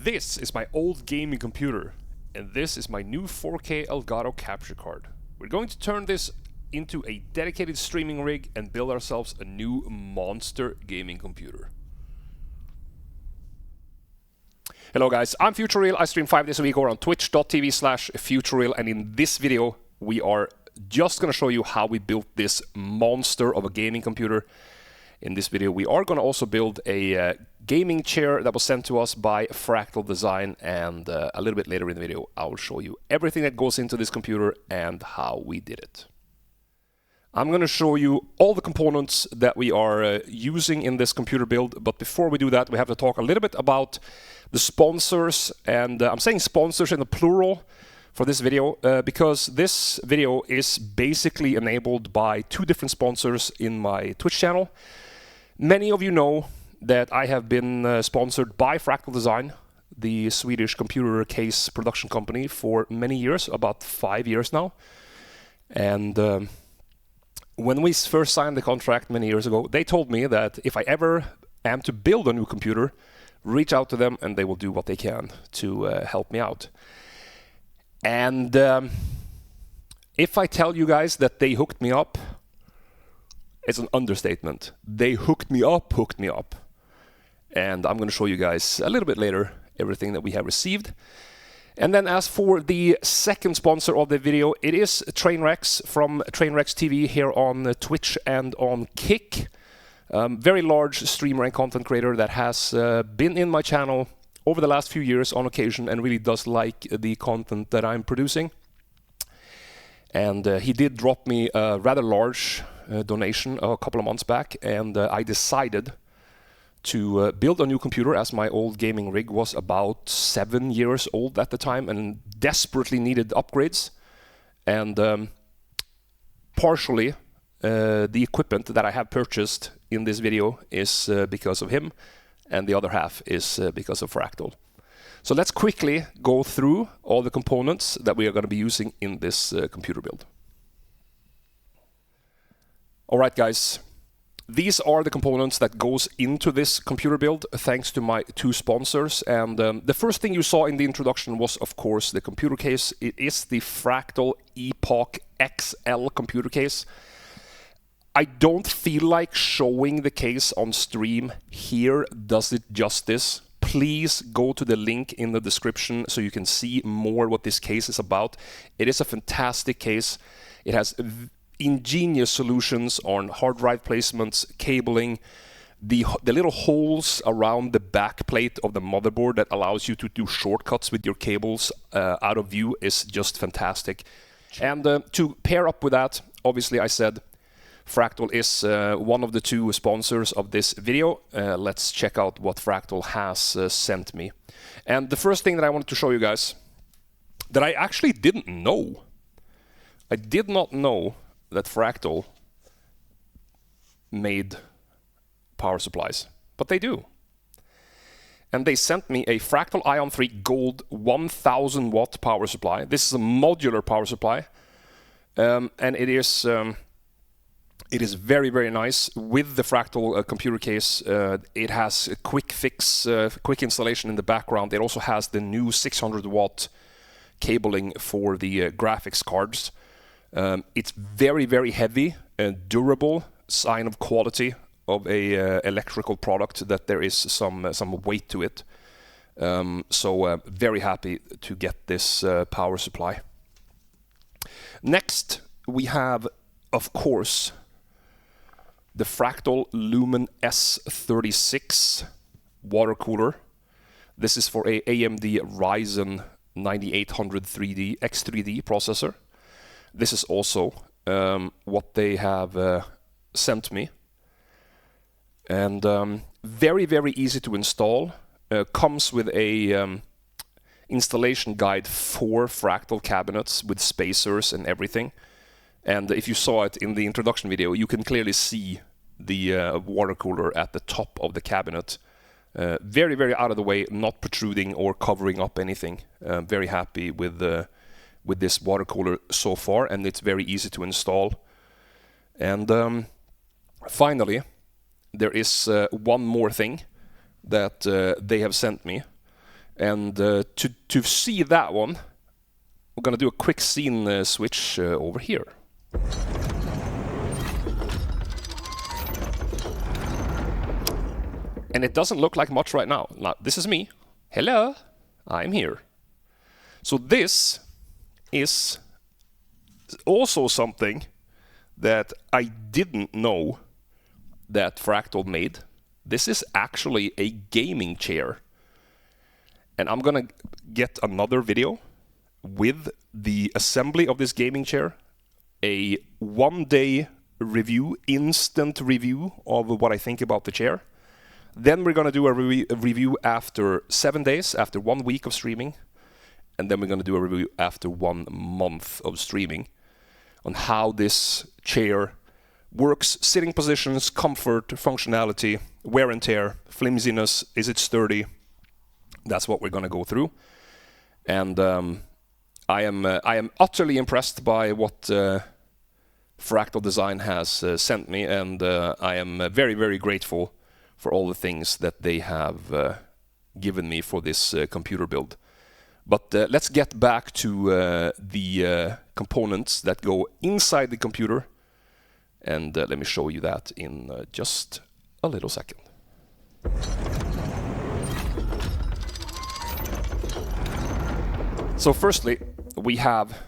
This is my old gaming computer, and this is my new 4K Elgato capture card. We're going to turn this into a dedicated streaming rig and build ourselves a new monster gaming computer. Hello guys, I'm Futureal. I stream 5 days a week over on twitch.tv/Futureal, and in this video we are just going to show you how we built this monster of a gaming computer. In this video we are going to also build a gaming chair that was sent to us by Fractal Design, and a little bit later in the video I will show you everything that goes into this computer and how we did it. I'm going to show you all the components that we are using in this computer build, but before we do that we have to talk a little bit about the sponsors, and I'm saying sponsors in the plural for this video because this video is basically enabled by two different sponsors in my Twitch channel. Many of you know that I have been sponsored by Fractal Design, the Swedish computer case production company, for many years, about 5 years now. And when we first signed the contract many years ago, they told me that if I ever am to build a new computer, reach out to them and they will do what they can to help me out. And if I tell you guys that they hooked me up, it's an understatement. They hooked me up. And I'm going to show you guys a little bit later everything that we have received. And then as for the second sponsor of the video, it is Trainwrecks from Trainwrecks TV here on Twitch and on Kick. Very large streamer and content creator that has been in my channel over the last few years on occasion and really does like the content that I'm producing. And he did drop me a rather large donation a couple of months back, and I decided to build a new computer, as my old gaming rig was about 7 years old at the time and desperately needed upgrades. And partially the equipment that I have purchased in this video is because of him, and the other half is because of Fractal. So let's quickly go through all the components that we are going to be using in this computer build. Alright guys, these are the components that goes into this computer build thanks to my two sponsors. And the first thing you saw in the introduction was of course the computer case. It is the Fractal Epoch XL computer case. I don't feel like showing the case on stream here does it justice. Please go to the link in the description so you can see more what this case is about. It is a fantastic case. It has ingenious solutions on hard drive placements, cabling, the little holes around the back plate of the motherboard that allows you to do shortcuts with your cables out of view is just fantastic. And to pair up with that, obviously I said Fractal is one of the two sponsors of this video. Let's check out what Fractal has sent me. And the first thing that I wanted to show you guys that I actually didn't know. I did not know that Fractal made power supplies, but they do. And they sent me a Fractal Ion 3 Gold 1000 watt power supply. This is a modular power supply, and it is very, very nice. With the Fractal computer case, it has a quick fix, quick installation in the background. It also has the new 600 watt cabling for the graphics cards. It's very, very heavy and durable, sign of quality of a electrical product, that there is some weight to it. So very happy to get this power supply. Next we have, of course, the Fractal Lumen S36 water cooler. This is for a AMD Ryzen 9800 X3D processor. This is also what they have sent me. And very, very easy to install. Comes with a installation guide for Fractal cabinets with spacers and everything. And if you saw it in the introduction video, you can clearly see the water cooler at the top of the cabinet. Very, very out of the way, not protruding or covering up anything. Very happy with this water cooler so far, and it's very easy to install. And finally, there is one more thing that they have sent me, And to see that one, we're going to do a quick scene switch over here. And it doesn't look like much right now. Now, this is me. Hello, I'm here. So this is also something that I didn't know that Fractal made. This is actually a gaming chair. And I'm gonna get another video with the assembly of this gaming chair, a one-day review, instant review of what I think about the chair. Then we're gonna do a review after 7 days, after 1 week of streaming. And then we're gonna do a review after 1 month of streaming on how this chair works, sitting positions, comfort, functionality, wear and tear, flimsiness, is it sturdy? That's what we're going to go through. And I am utterly impressed by what Fractal Design has sent me, and I am very, very grateful for all the things that they have given me for this computer build. But let's get back to the components that go inside the computer, and let me show you that in just a little second. So firstly, we have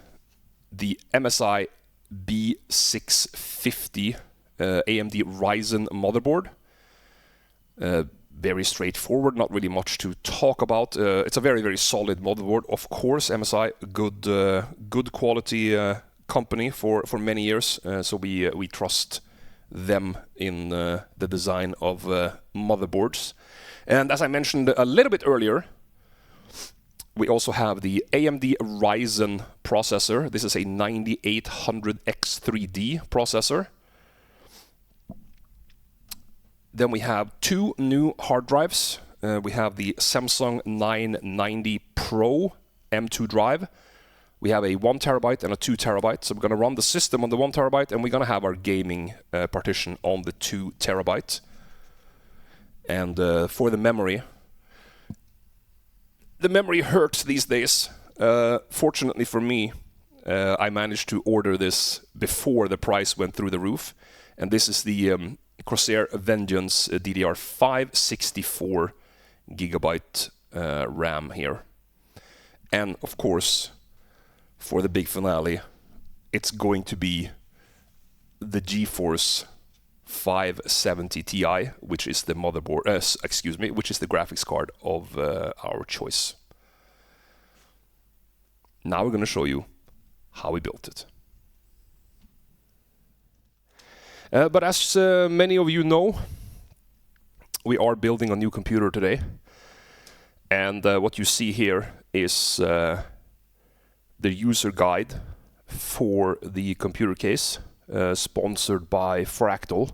the MSI B650 AMD Ryzen motherboard. Very straightforward, not really much to talk about. It's a very, very solid motherboard. Of course, MSI, good quality company for many years. So we trust them in the design of motherboards. And as I mentioned a little bit earlier, we also have the AMD Ryzen processor. This is a 9800X3D processor. Then we have 2 new hard drives. We have the Samsung 990 Pro M2 drive. We have a 1 terabyte and a 2 terabyte. So we're going to run the system on the 1 terabyte, and we're going to have our gaming partition on the 2 terabyte. And for the memory hurts these days. Fortunately for me, I managed to order this before the price went through the roof. And this is the Corsair Vengeance DDR5 64 gigabyte RAM here. And of course, for the big finale, it's going to be the GeForce 570 Ti, which is the motherboard, which is the graphics card of our choice. Now we're going to show you how we built it. But as many of you know, we are building a new computer today. And what you see here is the user guide for the computer case, sponsored by Fractal,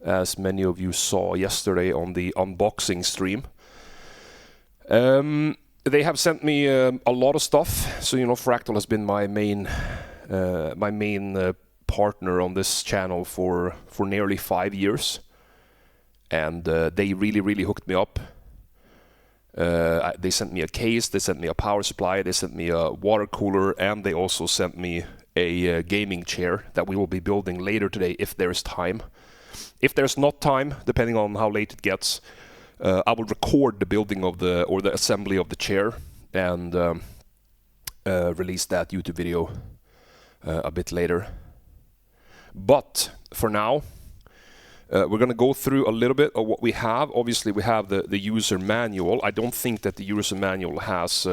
as many of you saw yesterday on the unboxing stream. They have sent me a lot of stuff. So, you know, Fractal has been my main partner on this channel for nearly 5 years, and they really hooked me up. They sent me a case, they sent me a power supply, they sent me a water cooler, and they also sent me a gaming chair that we will be building later today if there's time. If there's not time, depending on how late it gets, I will record the building of the assembly of the chair and release that YouTube video a bit later. But for now, we're going to go through a little bit of what we have. Obviously, we have the user manual. I don't think that the user manual has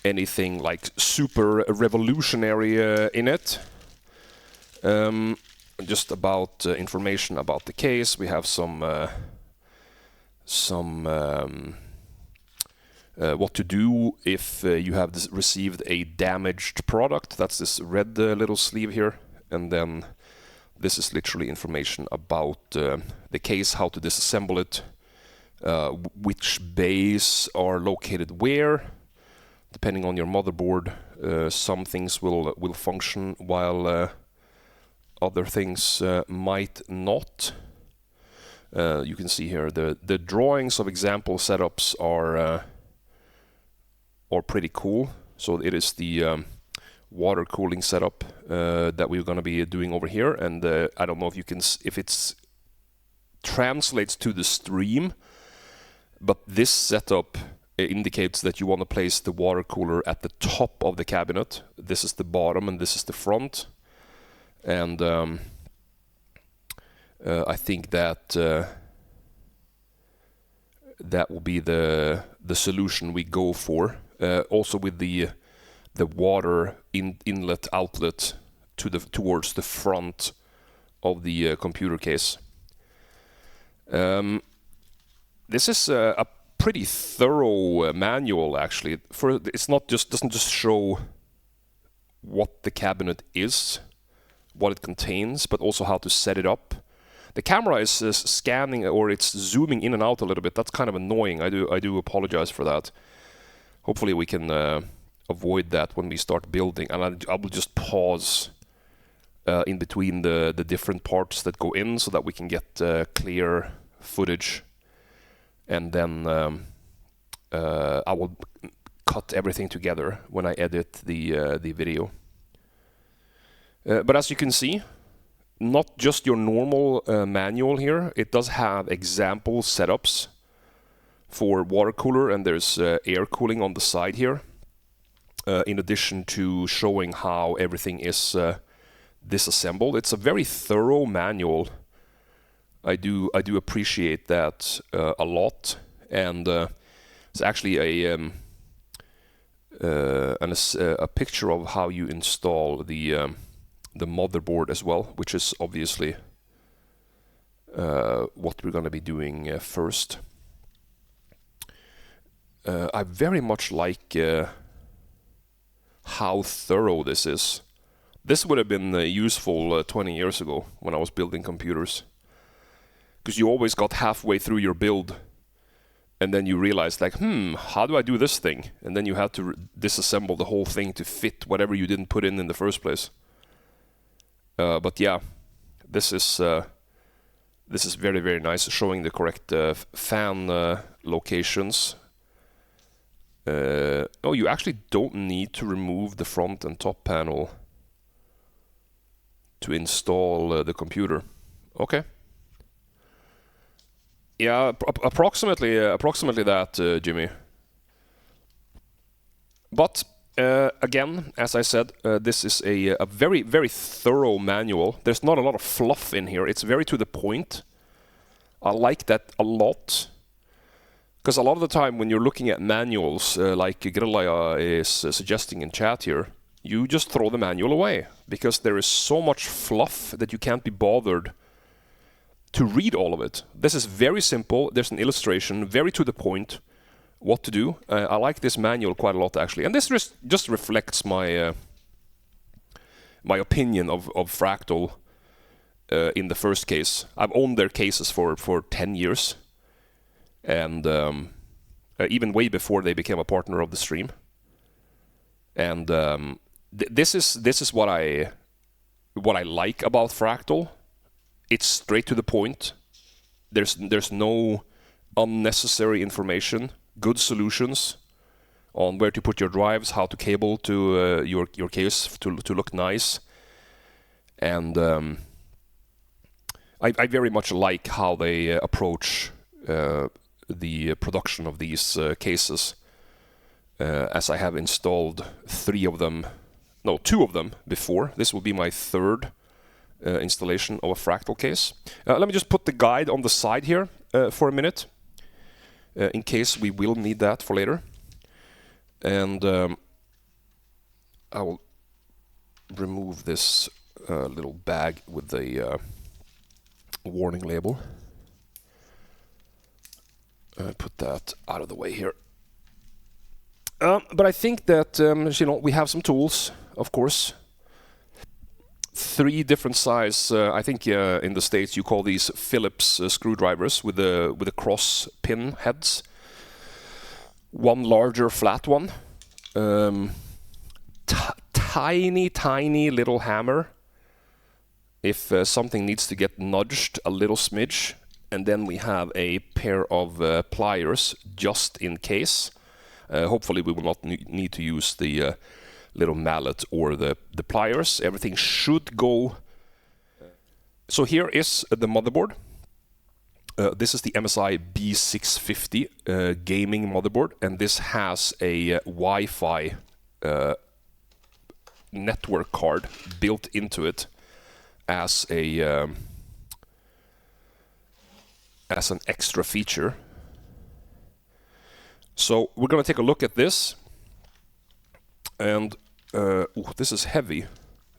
anything like super revolutionary in it. Just about information about the case. We have some what to do if you have received a damaged product. That's this red little sleeve here, and then this is literally information about the case, how to disassemble it, which bays are located where. Depending on your motherboard, some things will function while other things might not. You can see here the drawings of example setups are are pretty cool. So it is the water cooling setup that we're going to be doing over here, and I don't know if you can, if it's translates to the stream, but this setup indicates that you want to place the water cooler at the top of the cabinet. This is the bottom and this is the front, and I think that that will be the solution we go for. Also with the water inlet outlet towards the front of the computer case. This is a pretty thorough manual, actually. It's not just doesn't just show what the cabinet is, what it contains, but also how to set it up. The camera is scanning, or it's zooming in and out a little bit. That's kind of annoying. I do apologize for that. Hopefully we can avoid that when we start building. And I will just pause in between the different parts that go in so that we can get clear footage. And then I will cut everything together when I edit the video. But as you can see, not just your normal manual here. It does have example setups for water cooler, and there's air cooling on the side here. In addition to showing how everything is disassembled. It's a very thorough manual. I do appreciate that a lot, and it's actually a picture of how you install the motherboard as well, which is obviously what we're going to be doing first. I very much like how thorough this is. This would have been useful 20 years ago when I was building computers. Because you always got halfway through your build and then you realized, like, how do I do this thing? And then you had to disassemble the whole thing to fit whatever you didn't put in the first place. But yeah, this is very, very nice, showing the correct fan locations. Oh, you actually don't need to remove the front and top panel to install the computer. Okay. Yeah, approximately that, Jimmy. But again, as I said, this is a very, very thorough manual. There's not a lot of fluff in here. It's very to the point. I like that a lot. Because a lot of the time when you're looking at manuals, like Grilla is suggesting in chat here, you just throw the manual away. Because there is so much fluff that you can't be bothered to read all of it. This is very simple. There's an illustration, very to the point, what to do. I like this manual quite a lot, actually. And this just reflects my my opinion of Fractal in the first case. I've owned their cases for 10 years. And even way before they became a partner of the stream. And this is what I like about Fractal. It's straight to the point. There's no unnecessary information. Good solutions on where to put your drives, how to cable to your case to look nice. And I very much like how they approach the production of these cases, as I have installed 2 of them before. This will be my third installation of a Fractal case. Let me just put the guide on the side here for a minute, in case we will need that for later. And I will remove this little bag with the warning label. Put that out of the way here. But I think that we have some tools, of course. 3 different size. I think in the States you call these Phillips screwdrivers with the cross pin heads. 1 larger flat one. Tiny little hammer. If something needs to get nudged a little smidge. And then we have a pair of pliers just in case. Hopefully we will not need to use the little mallet or the pliers. Everything should go. So here is the motherboard. This is the MSI B650 gaming motherboard, and this has a Wi-Fi network card built into it as an extra feature. So we're going to take a look at this, and this is heavy,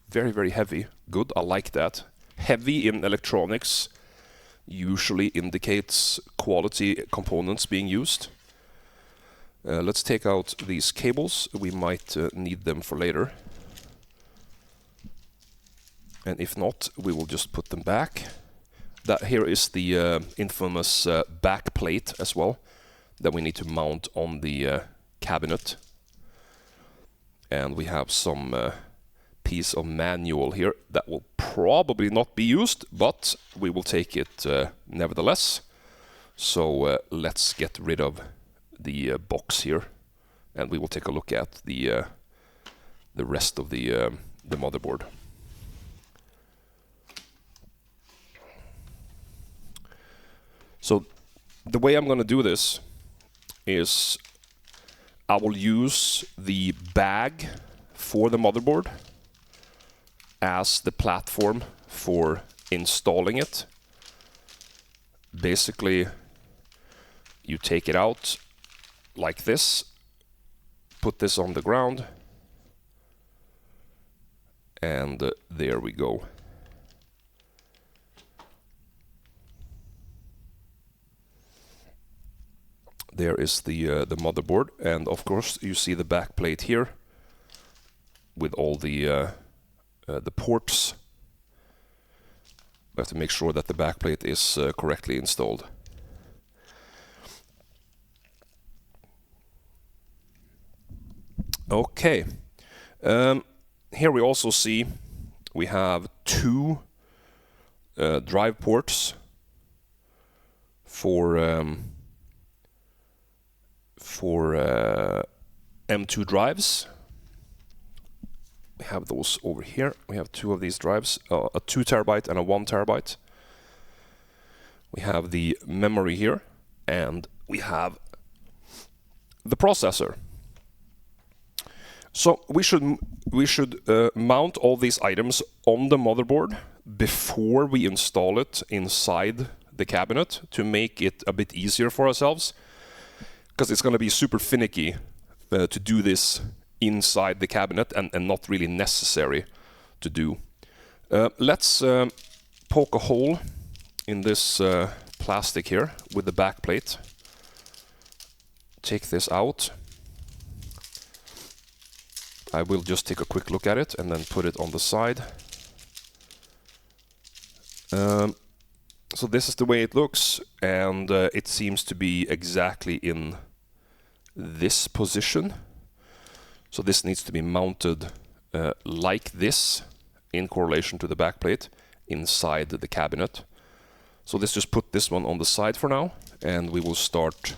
very, very heavy. Good, I like that. Heavy in electronics usually indicates quality components being used. Let's take out these cables. We might need them for later. And if not, we will just put them back. That here is the infamous back plate as well that we need to mount on the cabinet. And we have some piece of manual here that will probably not be used, but we will take it nevertheless. So let's get rid of the box here, and we will take a look at the rest of the motherboard. So the way I'm going to do this is I will use the bag for the motherboard as the platform for installing it. Basically, you take it out like this, put this on the ground, and there we go. There is the motherboard, and of course you see the back plate here with all the ports. We have to make sure that the back plate is correctly installed. Okay, here we also see we have two drive ports for M2 drives. We have those over here. We have two of these drives, a 2 terabyte and a 1 terabyte. We have the memory here, and we have the processor. So we should mount all these items on the motherboard before we install it inside the cabinet to make it a bit easier for ourselves, because it's going to be super finicky to do this inside the cabinet and not really necessary to do. Let's poke a hole in this plastic here with the back plate. Take this out. I will just take a quick look at it and then put it on the side. So this is the way it looks, and it seems to be exactly in this position. So this needs to be mounted like this in correlation to the backplate inside the cabinet. So let's just put this one on the side for now, and we will start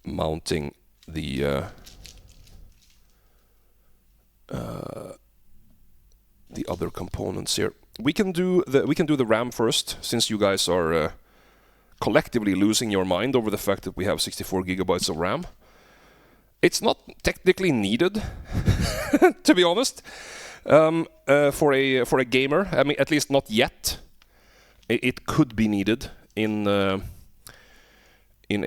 mounting the other components here. We can do the RAM first, since you guys are collectively losing your mind over the fact that we have 64 gigabytes of RAM. It's not technically needed, to be honest, for a gamer. I mean, at least not yet. It could be needed in a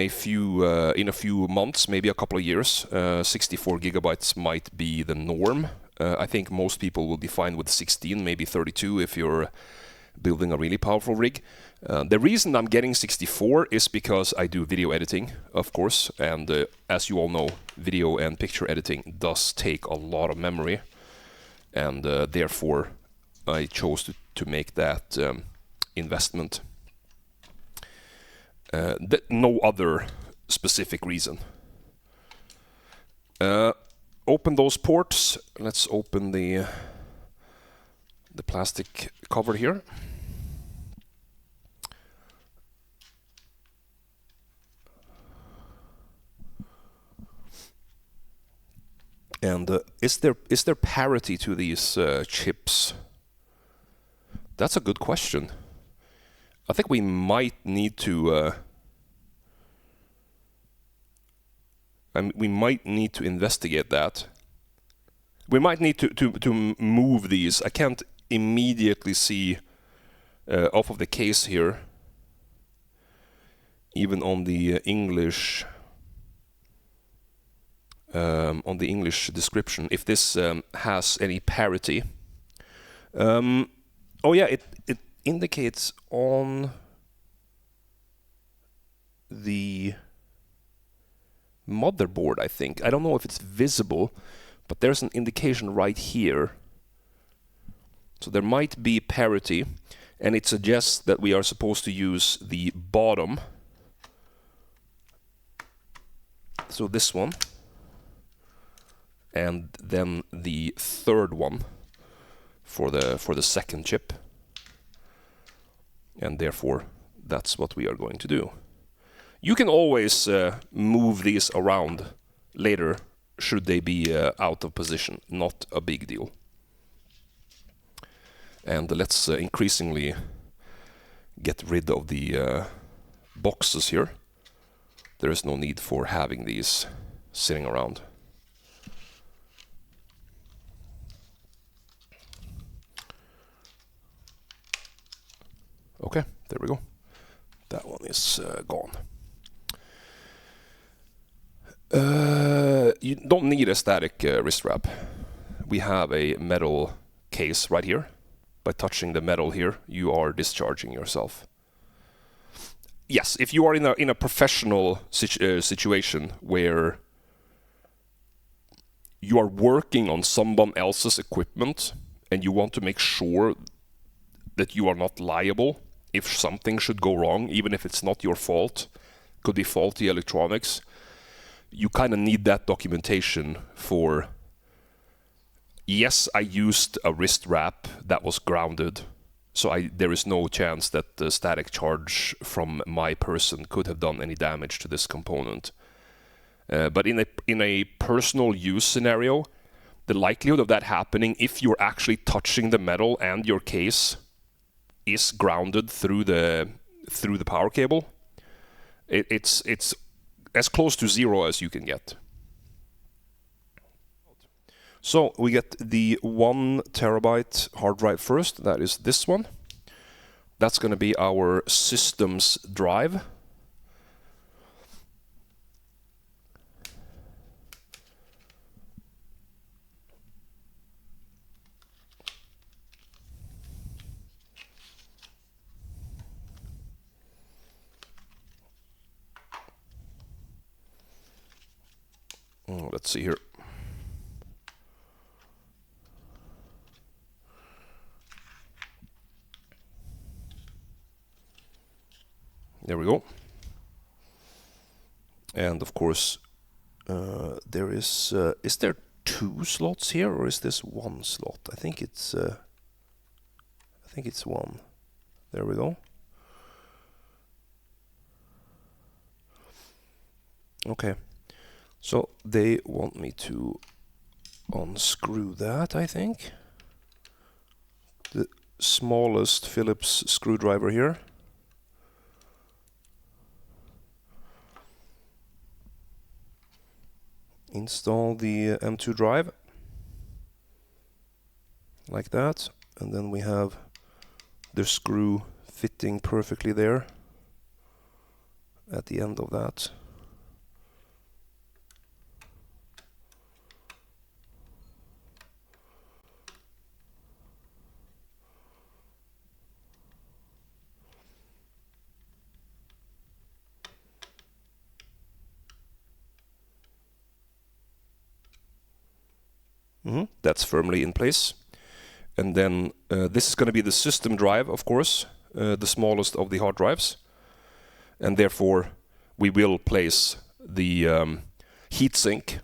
few months, maybe a couple of years. 64 gigabytes might be the norm. I think most people will be fine with 16, maybe 32 if you're building a really powerful rig. The reason I'm getting 64 is because I do video editing, of course, and as you all know, video and picture editing does take a lot of memory, and therefore I chose to make that investment. No other specific reason. Open those ports. Let's open the plastic cover here. And is there parity to these chips? That's a good question. I think we might need to we might need to investigate that. We might need to move these. I can't immediately see off of the case here, even on the English description, if this has any parity. Oh yeah, it indicates on the motherboard, I think. I don't know if it's visible, but there's an indication right here. So there might be parity, and it suggests that we are supposed to use the bottom. So this one, and then the third one for the second chip, and therefore that's what we are going to do. You can always move these around later should they be out of position. Not a big deal. And let's increasingly get rid of the boxes here. There is no need for having these sitting around. Okay, there we go. That one is gone. You don't need a static wrist wrap. We have a metal case right here. By touching the metal here, you are discharging yourself. Yes, if you are in a professional situation where you are working on someone else's equipment and you want to make sure that you are not liable if something should go wrong, even if it's not your fault, could be faulty electronics, you kind of need that documentation for, yes, I used a wrist wrap that was grounded, so there is no chance that the static charge from my person could have done any damage to this component. But in a personal use scenario, the likelihood of that happening, if you're actually touching the metal and your case is grounded through the power cable, it's as close to zero as you can get. So we get the 1 terabyte hard drive first. That is this one. That's going to be our systems drive. Let's see here. There we go. And of course, there is there 2 slots here, or is this 1 slot? I think it's 1. There we go. Okay. So they want me to unscrew that, I think. The smallest Phillips screwdriver here. Install the M2 drive. Like that. And then we have the screw fitting perfectly there at the end of that. That's firmly in place. And then this is going to be the system drive, of course, the smallest of the hard drives. And therefore, we will place the heatsink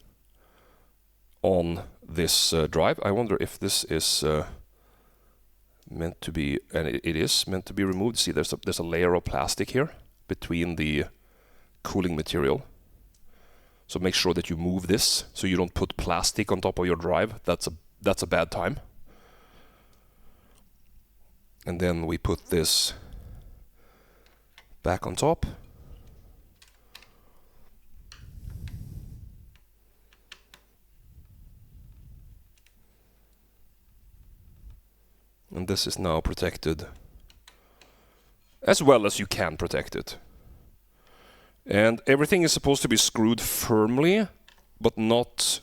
on this drive. I wonder if this is meant to be, and it is meant to be removed. See, there's a layer of plastic here between the cooling material. So make sure that you move this so you don't put plastic on top of your drive. That's a bad time. And then we put this back on top. And this is now protected as well as you can protect it. And everything is supposed to be screwed firmly, but not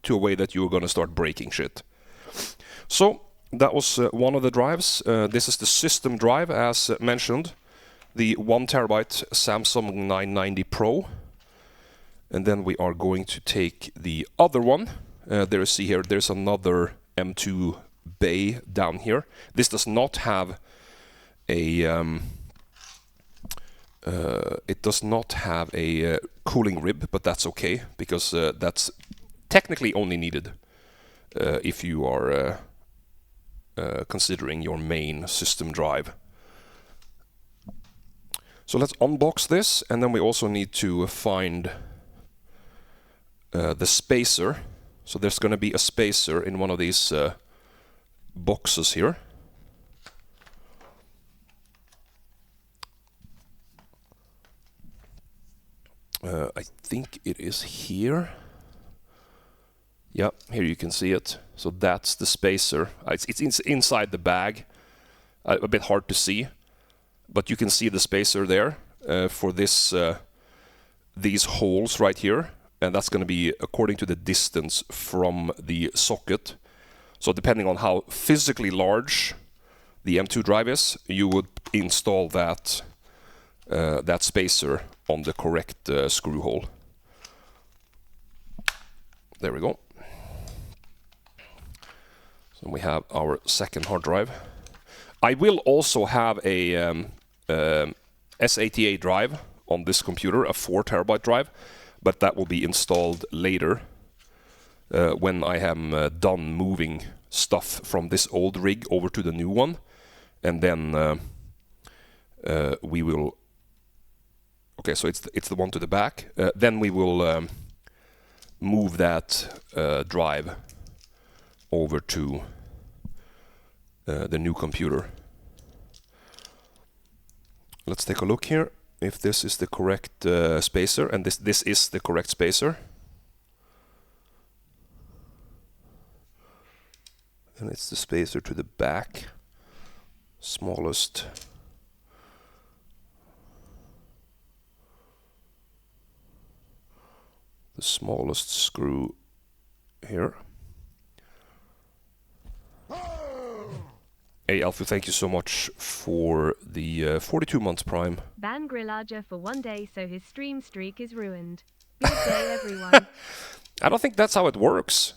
to a way that you're going to start breaking shit. So that was one of the drives. This is the system drive, as mentioned, the 1 terabyte Samsung 990 Pro. And then we are going to take the other one. See here, there's another M2 bay down here. This does not have a cooling rib, but that's okay, because that's technically only needed if you are considering your main system drive. So let's unbox this, and then we also need to find the spacer. So there's going to be a spacer in one of these boxes here. I think it is here. Yeah, here you can see it. So that's the spacer. It's inside the bag. A bit hard to see, but you can see the spacer there for this these holes right here, and that's going to be according to the distance from the socket. So depending on how physically large the M2 drive is, you would install that that spacer on the correct screw hole. There we go. So we have our second hard drive. I will also have a SATA drive on this computer, a 4 terabyte drive, but that will be installed later when I am done moving stuff from this old rig over to the new one, and then we will. Okay, so it's the one to the back. Then we will move that drive over to the new computer. Let's take a look here if this is the correct spacer, and this is the correct spacer. And it's the spacer to the back, smallest. The smallest screw here. Hey Alfie, thank you so much for the 42 months Prime. Ban Grillager for 1 day so his stream streak is ruined. Good day everyone. I don't think that's how it works.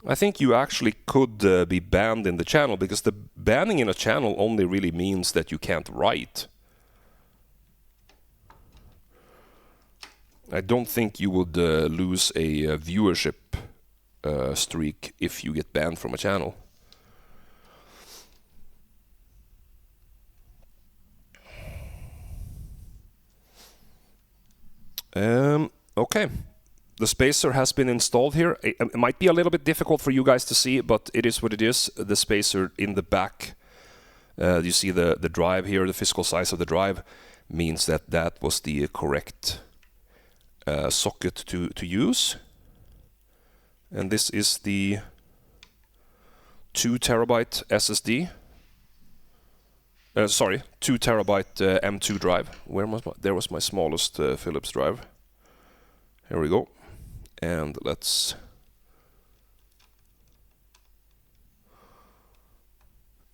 I think you actually could be banned in the channel, because the banning in a channel only really means that you can't write. I don't think you would lose a viewership streak if you get banned from a channel. Okay, the spacer has been installed here. It might be a little bit difficult for you guys to see, but it is what it is. The spacer in the back, you see the drive here, the physical size of the drive, means that that was the correct socket to use. And this is the 2 terabyte SSD. 2 terabyte M2 drive. There was my smallest Philips drive. Here we go. And let's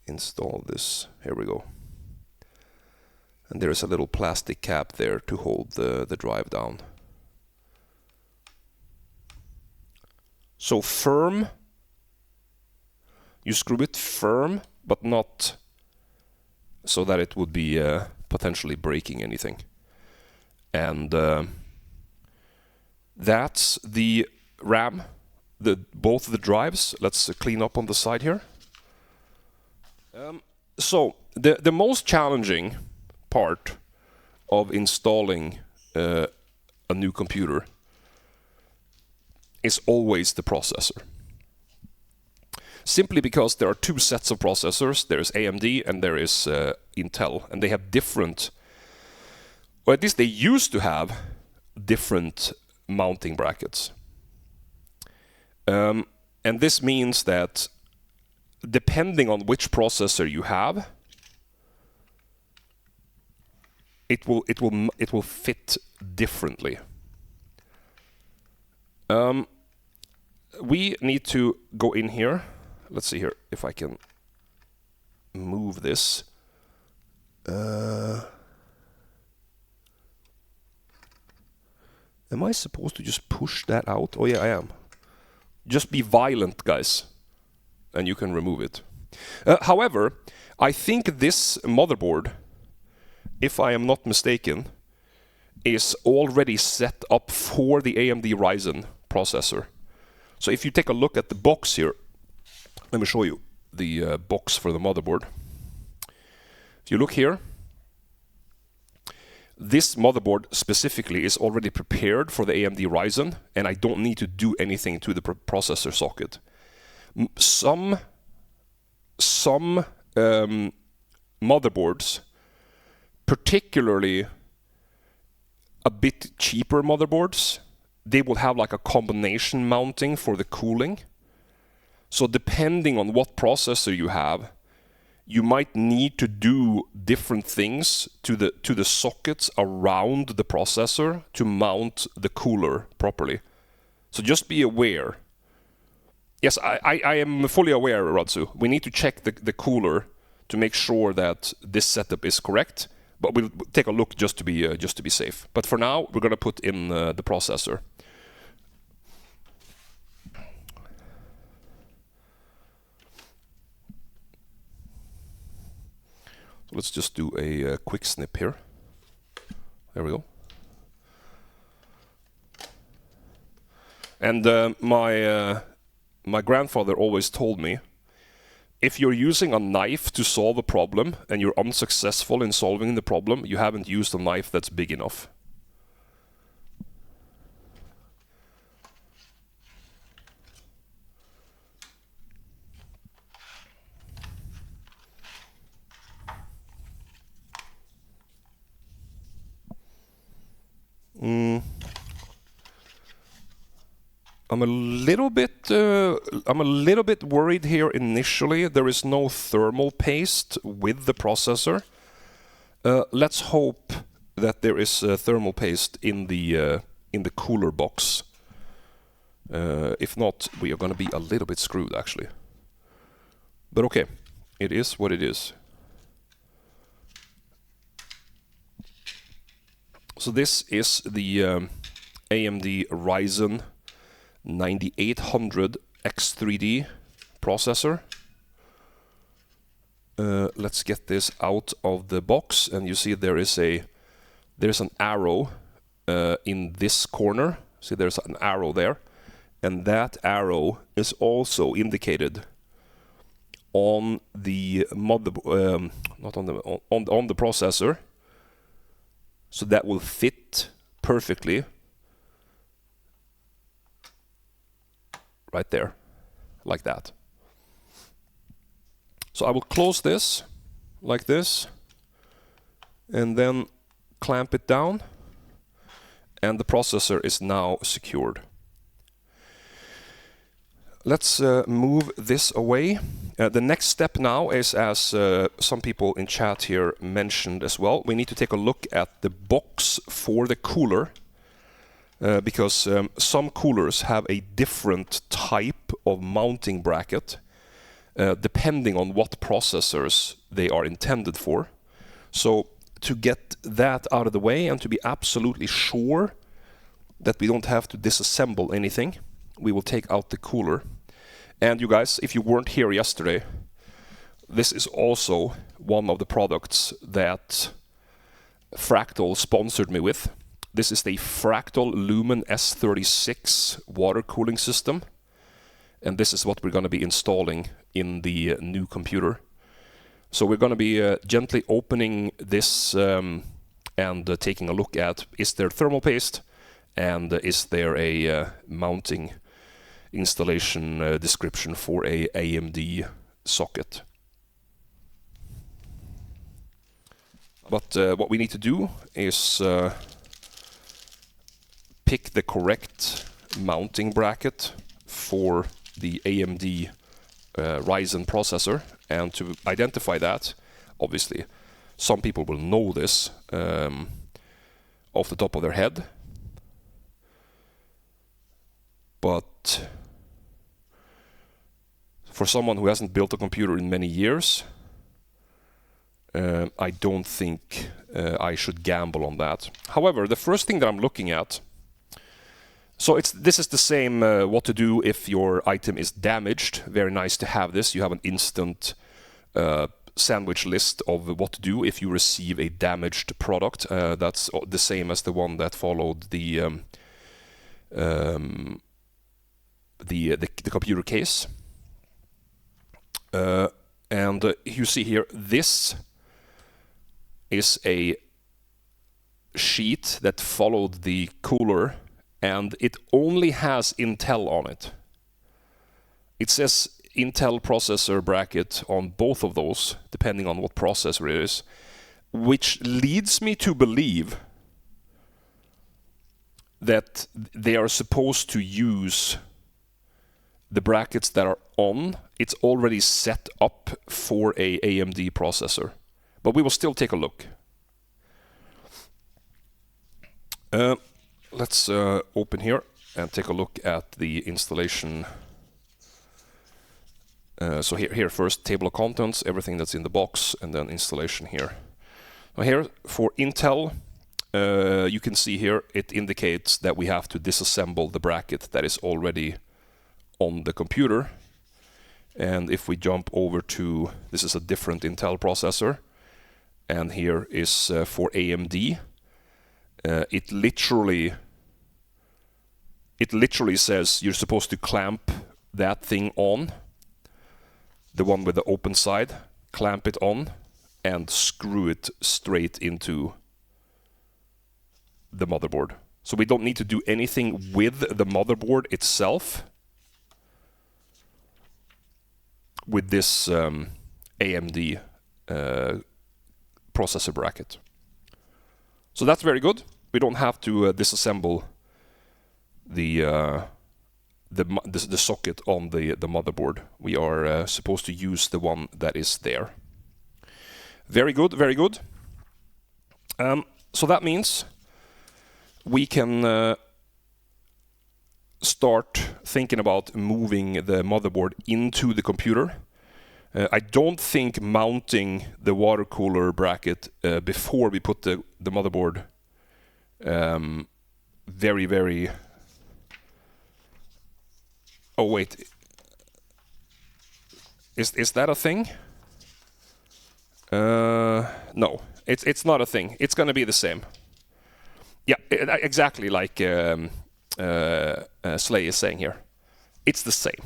install this. Here we go. And there is a little plastic cap there to hold the drive down. So firm. You screw it firm, but not so that it would be potentially breaking anything. And that's the RAM, both the drives. Let's clean up on the side here. So the most challenging part of installing a new computer is always the processor. Simply because there are two sets of processors. There is AMD and there is Intel, and they have different, or at least they used to have different mounting brackets. And this means that depending on which processor you have, it will fit differently. We need to go in here. Let's see here if I can move this. Am I supposed to just push that out? Oh yeah, I am. Just be violent, guys, and you can remove it. However, I think this motherboard, if I am not mistaken, is already set up for the AMD Ryzen processor. So if you take a look at the box here, let me show you the box for the motherboard. If you look here, this motherboard specifically is already prepared for the AMD Ryzen, and I don't need to do anything to the processor socket. Some motherboards, particularly a bit cheaper motherboards, they will have like a combination mounting for the cooling. So depending on what processor you have, you might need to do different things to the sockets around the processor to mount the cooler properly. So just be aware. Yes, I am fully aware, Radzu. We need to check the cooler to make sure that this setup is correct. But we'll take a look just to be safe. But for now, we're going to put in the processor. So let's just do a quick snip here. There we go. And my grandfather always told me, if you're using a knife to solve a problem and you're unsuccessful in solving the problem, you haven't used a knife that's big enough. I'm a little bit worried here initially. There is no thermal paste with the processor. Let's hope that there is thermal paste in the cooler box. If not, we are going to be a little bit screwed actually. But okay, it is what it is. So this is the AMD Ryzen 9800 X3D processor. Let's get this out of the box, and you see there's an arrow in this corner. See, there's an arrow there, and that arrow is also indicated on the not on the processor, so that will fit perfectly right there, like that. So I will close this like this and then clamp it down, and the processor is now secured. Let's move this away. The next step now is, as some people in chat here mentioned as well, we need to take a look at the box for the cooler. Because some coolers have a different type of mounting bracket depending on what processors they are intended for. So to get that out of the way and to be absolutely sure that we don't have to disassemble anything, we will take out the cooler. And you guys, if you weren't here yesterday, this is also one of the products that Fractal sponsored me with. This is the Fractal Lumen S36 water cooling system, and this is what we're going to be installing in the new computer. So we're going to be gently opening this and taking a look at, is there thermal paste, and is there a mounting installation description for a AMD socket. But what we need to do is pick the correct mounting bracket for the AMD Ryzen processor, and to identify that, obviously some people will know this off the top of their head, but for someone who hasn't built a computer in many years, I don't think I should gamble on that. However, the first thing that I'm looking at, so this is the same what to do if your item is damaged. Very nice to have this. You have an instant sandwich list of what to do if you receive a damaged product. That's the same as the one that followed the computer case. And you see here, this is a sheet that followed the cooler, and it only has Intel on it. It says Intel processor bracket on both of those, depending on what processor it is, which leads me to believe that they are supposed to use the brackets that are on. It's already set up for a AMD processor. But we will still take a look. Let's open here and take a look at the installation. So here first, table of contents, everything that's in the box, and then installation here. Now here for Intel, you can see here it indicates that we have to disassemble the bracket that is already on the computer. And if we jump over to, this is a different Intel processor, and here is for AMD. It literally says you're supposed to clamp that thing on, the one with the open side, clamp it on, and screw it straight into the motherboard. So we don't need to do anything with the motherboard itself with this AMD processor bracket. So that's very good. We don't have to disassemble the socket on the motherboard. We are supposed to use the one that is there. Very good, very good. So that means we can start thinking about moving the motherboard into the computer. I don't think mounting the water cooler bracket before we put the motherboard very... Oh wait, is that a thing? No, it's not a thing. It's going to be the same. Yeah, exactly like Slay is saying here. It's the same.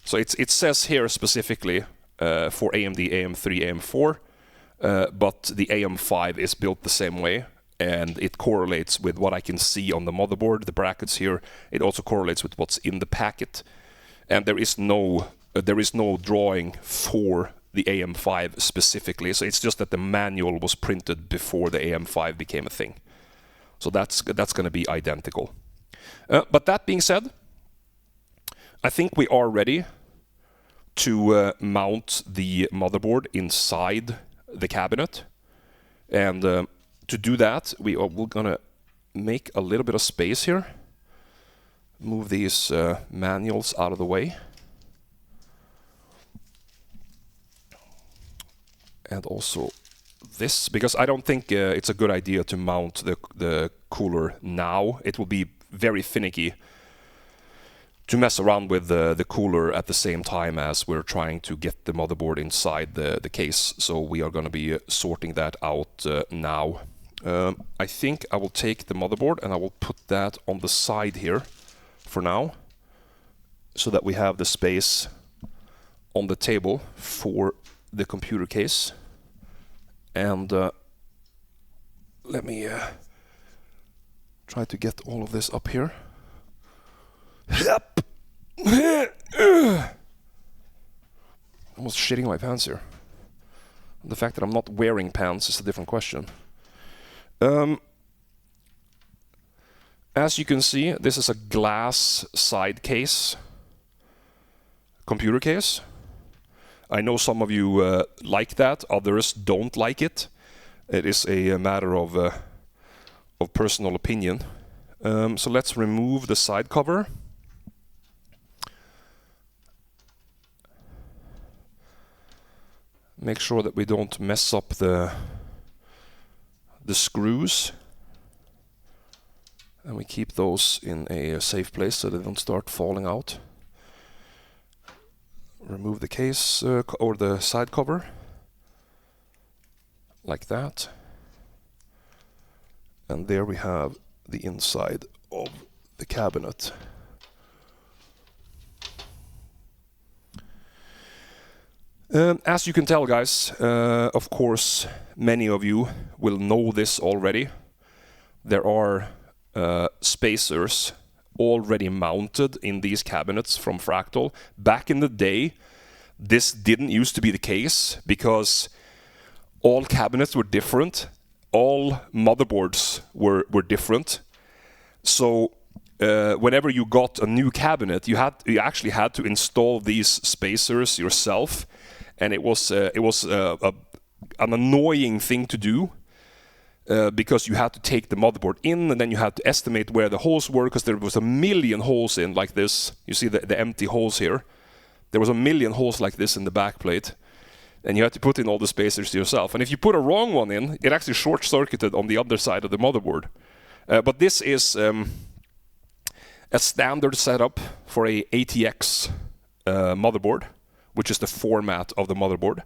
So it says here specifically for AMD AM3, AM4, but the AM5 is built the same way, and it correlates with what I can see on the motherboard, the brackets here. It also correlates with what's in the packet, and there is no drawing for the AM5 specifically. So it's just that the manual was printed before the AM5 became a thing. So that's going to be identical. But that being said, I think we are ready to mount the motherboard inside the cabinet. And to do that, we're going to make a little bit of space here. Move these manuals out of the way. And also this, because I don't think it's a good idea to mount the cooler now. It will be very finicky to mess around with the cooler at the same time as we're trying to get the motherboard inside the case. So we are going to be sorting that out now. I think I will take the motherboard and I will put that on the side here for now, so that we have the space on the table for the computer case. And let me try to get all of this up here. Yep. Almost shitting my pants here. The fact that I'm not wearing pants is a different question. As you can see, this is a glass side case, computer case. I know some of you like that, others don't like it. It is a matter of personal opinion. So let's remove the side cover. Make sure that we don't mess up the screws. And we keep those in a safe place so they don't start falling out. Remove the case or the side cover. Like that. And there we have the inside of the cabinet. As you can tell, guys, of course, many of you will know this already. There are spacers already mounted in these cabinets from Fractal. Back in the day, this didn't used to be the case because all cabinets were different. All motherboards were different. So whenever you got a new cabinet, you actually had to install these spacers yourself, and it was an annoying thing to do. Because you had to take the motherboard in and then you had to estimate where the holes were, because there was a million holes in like this. You see the empty holes here. There was a million holes like this in the back plate. And you had to put in all the spacers yourself. And if you put a wrong one in, it actually short-circuited on the other side of the motherboard. But this is a standard setup for a ATX motherboard, which is the format of the motherboard.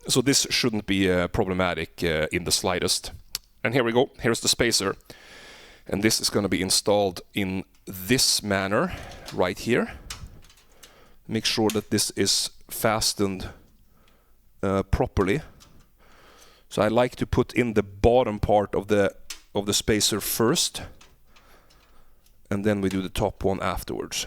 So this shouldn't be problematic in the slightest. And here we go. Here's the spacer. And this is going to be installed in this manner right here. Make sure that this is fastened properly. So I like to put in the bottom part of the spacer first, and then we do the top one afterwards.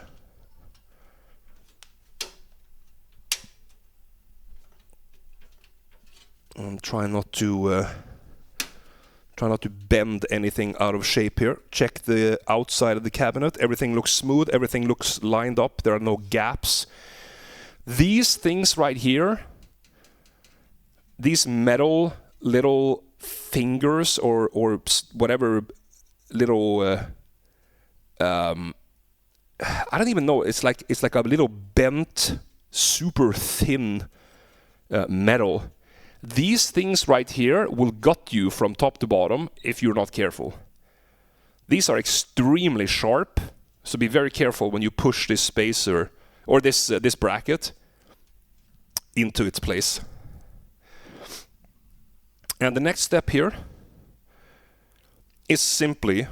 And try not to bend anything out of shape here. Check the outside of the cabinet. Everything looks smooth. Everything looks lined up. There are no gaps. These things right here, these metal little fingers or whatever little I don't even know. It's like a little bent, super thin metal. These things right here will gut you from top to bottom if you're not careful. These are extremely sharp, so be very careful when you push this spacer or this bracket into its place. And the next step here is simply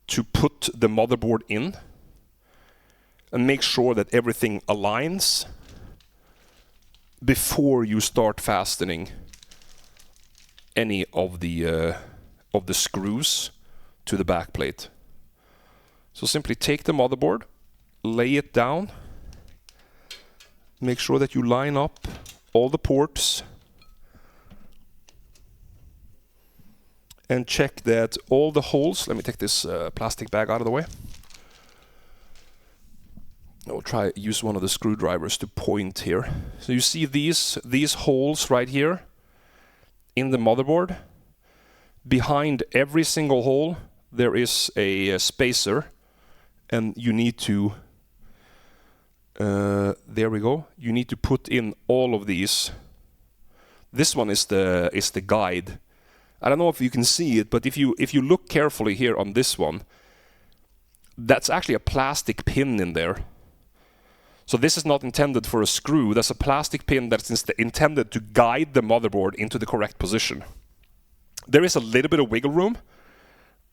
to put the motherboard in and make sure that everything aligns before you start fastening any of the screws to the back plate. So simply take the motherboard, lay it down, make sure that you line up all the ports, and check that all the holes. Let me take this plastic bag out of the way. I'll use one of the screwdrivers to point here. So you see these holes right here in the motherboard. Behind every single hole there is a spacer, and you need to there we go. You need to put in all of these. This one is the guide. I don't know if you can see it, but if you look carefully here on this one, that's actually a plastic pin in there. So this is not intended for a screw. That's a plastic pin that's intended to guide the motherboard into the correct position. There is a little bit of wiggle room,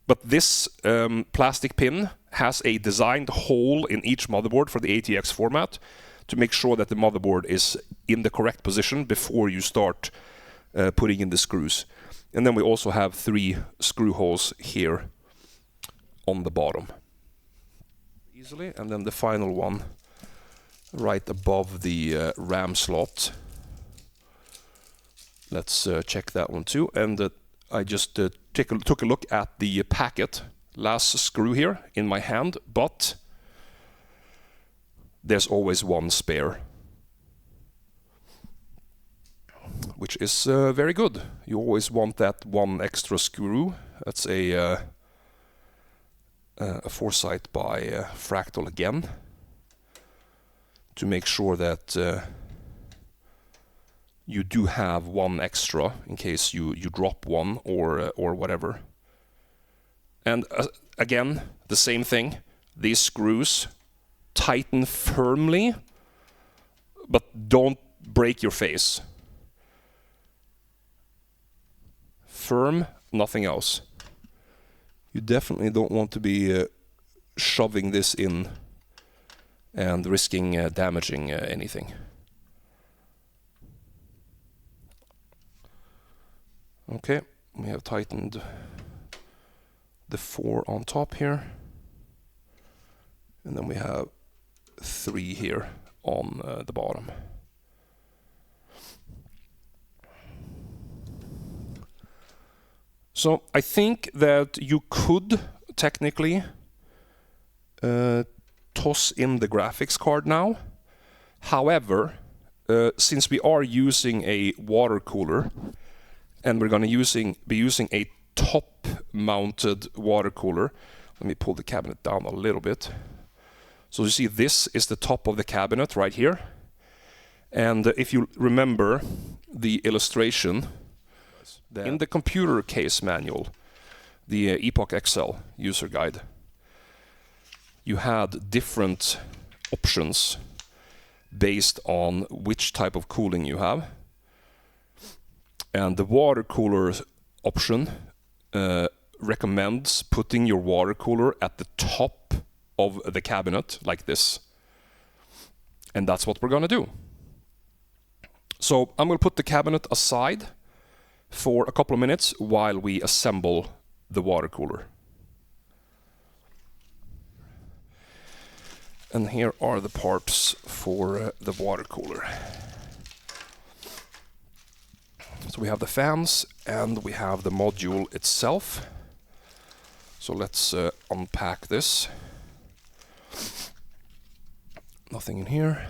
but this plastic pin has a designed hole in each motherboard for the ATX format to make sure that the motherboard is in the correct position before you start putting in the screws. And then we also have 3 screw holes here on the bottom. Easily, and then the final one right above the RAM slot. Let's check that one too. And I just took a look at the packet, last screw here in my hand, but there's always one spare, which is very good. You always want that one extra screw. That's a foresight by Fractal again, to make sure that you do have one extra in case you drop one or whatever. And again, the same thing. These screws tighten firmly, but don't break your face. Firm, nothing else. You definitely don't want to be shoving this in and risking damaging anything. Okay, we have tightened the 4 on top here, and then we have 3 here on the bottom. So I think that you could technically toss in the graphics card now. However, since we are using a water cooler, and we're going to be using a top-mounted water cooler. Let me pull the cabinet down a little bit. So you see, this is the top of the cabinet right here. And if you remember the illustration in the computer case manual, the Epoch XL user guide, you had different options based on which type of cooling you have. And the water cooler option recommends putting your water cooler at the top of the cabinet, like this. And that's what we're going to do. So I'm going to put the cabinet aside for a couple of minutes while we assemble the water cooler. And here are the parts for the water cooler. So we have the fans and we have the module itself. So let's unpack this. Nothing in here.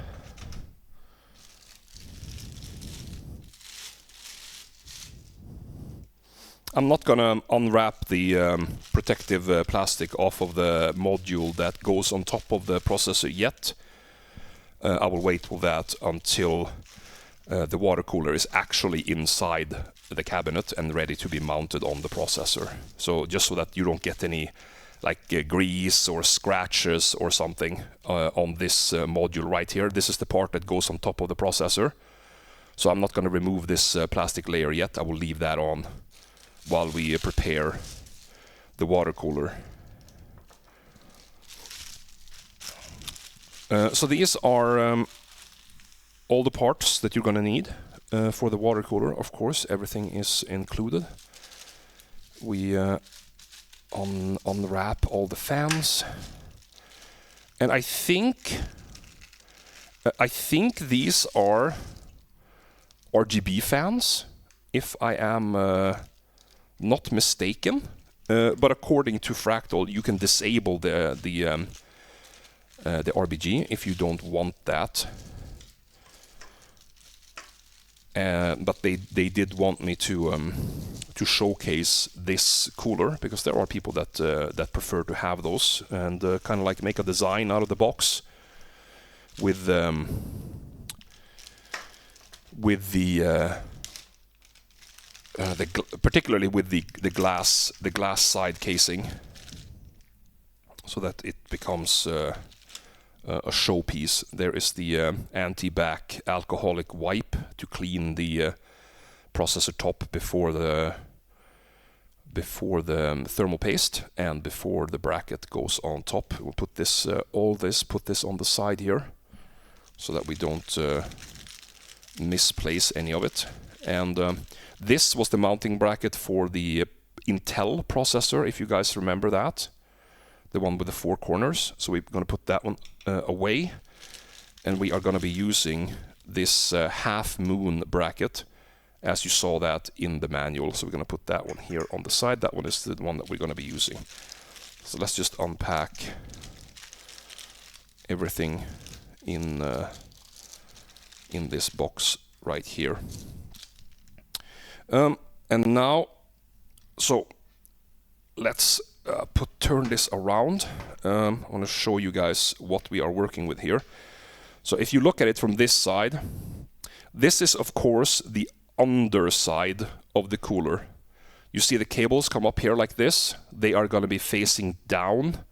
I'm not gonna unwrap the protective plastic off of the module that goes on top of the processor yet. I will wait with that until the water cooler is actually inside the cabinet and ready to be mounted on the processor. So just so that you don't get any like grease or scratches or something on this module right here. This is the part that goes on top of the processor. So I'm not going to remove this plastic layer yet. I will leave that on while we prepare the water cooler. So these are all the parts that you're going to need for the water cooler. Of course, everything is included. We unwrap all the fans, and I think these are RGB fans, if I am not mistaken. But according to Fractal, you can disable the RGB if you don't want that. But they did want me to showcase this cooler, because there are people that prefer to have those and kind of like make a design out of the box with particularly with the glass side casing, so that it becomes a showpiece. There is the anti-bac alcoholic wipe to clean the processor top before the thermal paste and before the bracket goes on top. We'll put this put this on the side here so that we don't misplace any of it. And This was the mounting bracket for the Intel processor, if you guys remember that. The one with the 4 corners. So we're going to put that one away. And we are going to be using this half moon bracket, as you saw that in the manual. So we're going to put that one here on the side. That one is the one that we're going to be using. So let's just unpack everything in this box right here. And now, so let's turn this around. I want to show you guys what we are working with here. So if you look at it from this side, this is of course the underside of the cooler. You see the cables come up here like this. They are going to be facing down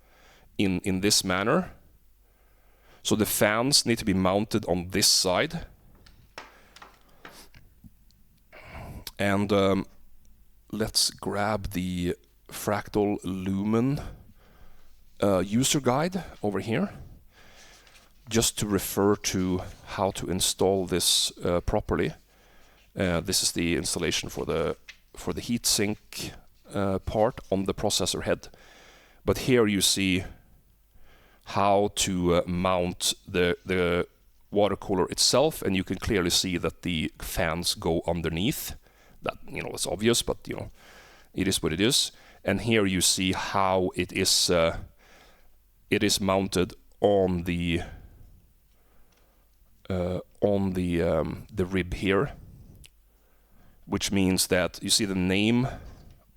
in this manner. So the fans need to be mounted on this side. And let's grab the Fractal Lumen user guide over here, just to refer to how to install this properly. This is the installation for the heatsink part on the processor head. But here you see how to mount the water cooler itself, and you can clearly see that the fans go underneath. That, you know, it's obvious, but you know, it is what it is. And here you see how it is mounted on the rib here, which means that you see the name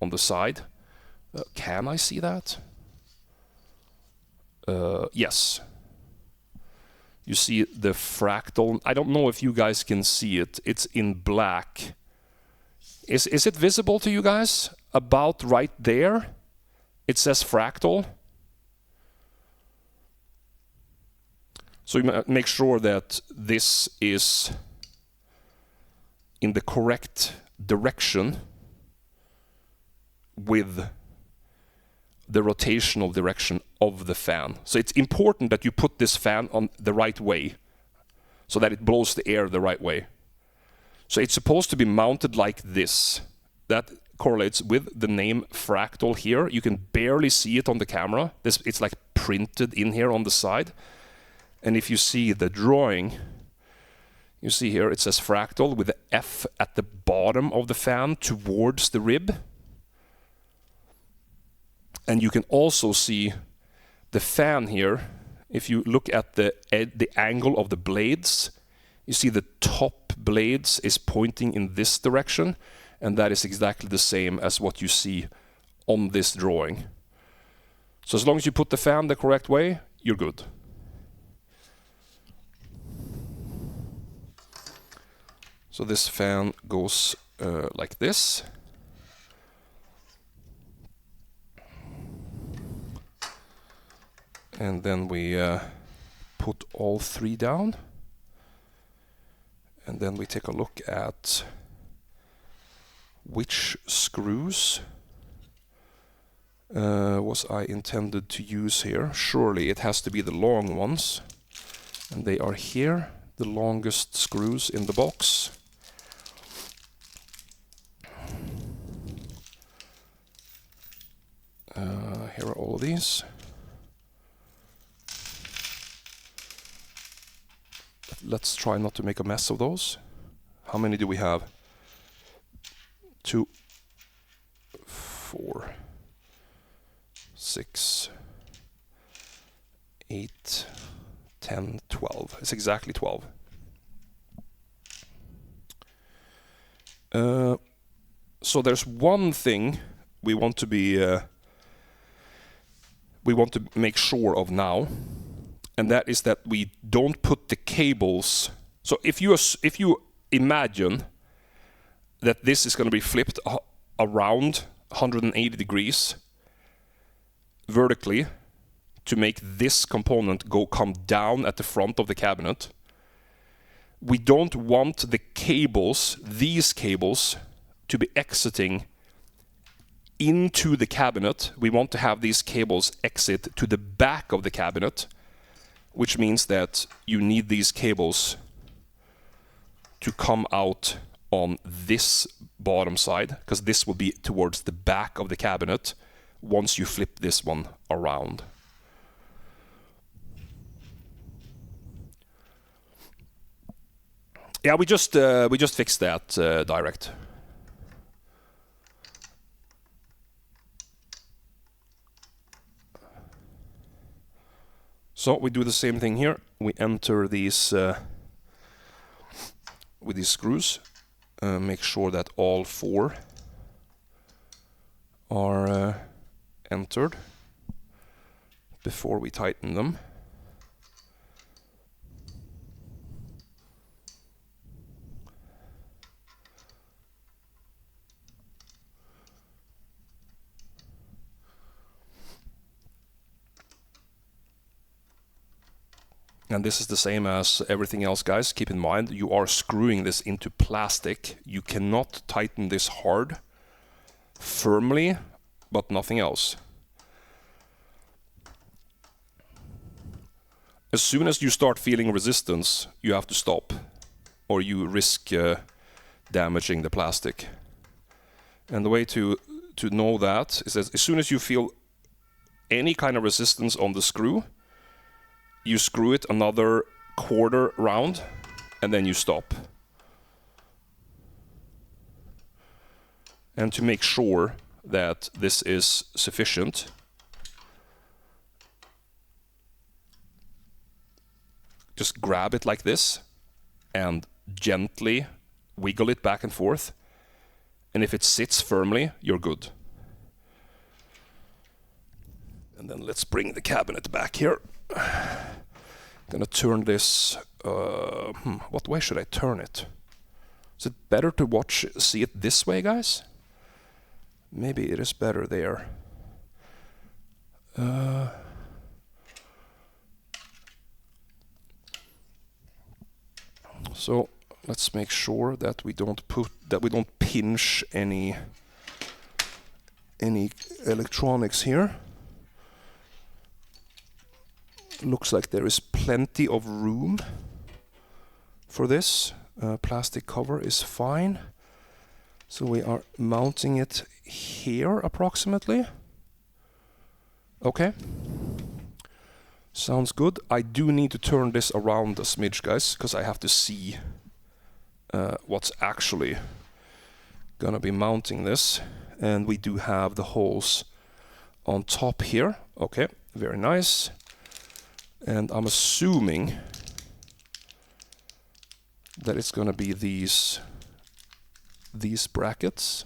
on the side. Can I see that? Yes. You see the Fractal. I don't know if you guys can see it. It's in black. Is it visible to you guys? About right there, it says Fractal. So you make sure that this is in the correct direction with the rotational direction of the fan. So it's important that you put this fan on the right way so that it blows the air the right way. So it's supposed to be mounted like this. That correlates with the name Fractal here. You can barely see it on the camera. It's like printed in here on the side. And if you see the drawing, you see here it says Fractal with the F at the bottom of the fan towards the rib. And you can also see the fan here. If you look at the angle of the blades, you see the top blades is pointing in this direction, and that is exactly the same as what you see on this drawing. So as long as you put the fan the correct way, you're good. So this fan goes like this. And then we put all 3 down. And then we take a look at which screws was I intended to use here. Surely it has to be the long ones. And they are here, the longest screws in the box. Here are all of these. Let's try not to make a mess of those. How many do we have? 2, 4, 6, 8, 10, 12. It's exactly 12. So there's one thing we want to make sure of now. And that is that we don't put the cables. So if you imagine that this is going to be flipped around 180 degrees vertically to make this component come down at the front of the cabinet, we don't want the cables, these cables, to be exiting into the cabinet. We want to have these cables exit to the back of the cabinet, which means that you need these cables to come out on this bottom side, because this will be towards the back of the cabinet once you flip this one around. Yeah, we just fixed that direct. So we do the same thing here. We enter these with these screws. Make sure that all 4 are entered before we tighten them. And this is the same as everything else, guys. Keep in mind, you are screwing this into plastic. You cannot tighten this hard, firmly, but nothing else. As soon as you start feeling resistance, you have to stop, or you risk damaging the plastic. And the way to know that is that as soon as you feel any kind of resistance on the screw, you screw it another quarter round, and then you stop. And to make sure that this is sufficient, just grab it like this and gently wiggle it back and forth. And if it sits firmly, you're good. And then let's bring the cabinet back here. Gonna turn this. What way should I turn it? Is it better to see it this way, guys? Maybe it is better there. So let's make sure that we don't pinch any electronics here. Looks like there is plenty of room for this. Plastic cover is fine. So we are mounting it here approximately. Okay. Sounds good. I do need to turn this around a smidge, guys, because I have to see what's actually gonna be mounting this. And we do have the holes on top here. Okay, very nice. And I'm assuming that it's gonna be these brackets.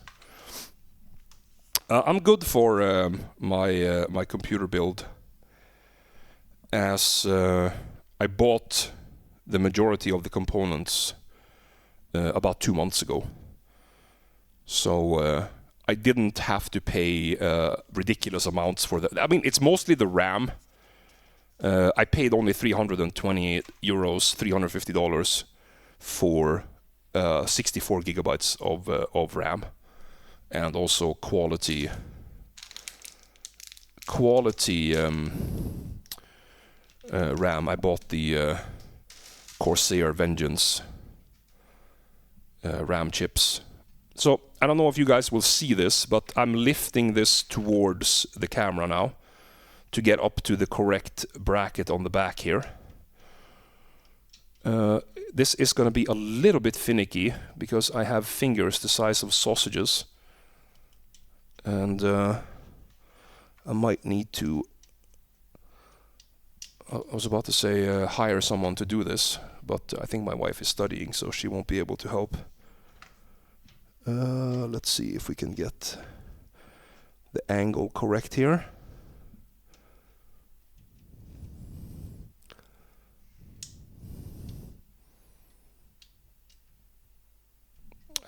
I'm good for my computer build, as I bought the majority of the components about 2 months ago. So I didn't have to pay ridiculous amounts for that. I mean, it's mostly the RAM. I paid only 328 euros, $350 for 64 gigabytes of RAM, and also quality RAM. I bought the Corsair Vengeance RAM chips. So I don't know if you guys will see this, but I'm lifting this towards the camera now to get up to the correct bracket on the back here. This is going to be a little bit finicky because I have fingers the size of sausages, and I might need to, I was about to say hire someone to do this, but I think my wife is studying, so she won't be able to help. Let's see if we can get the angle correct here.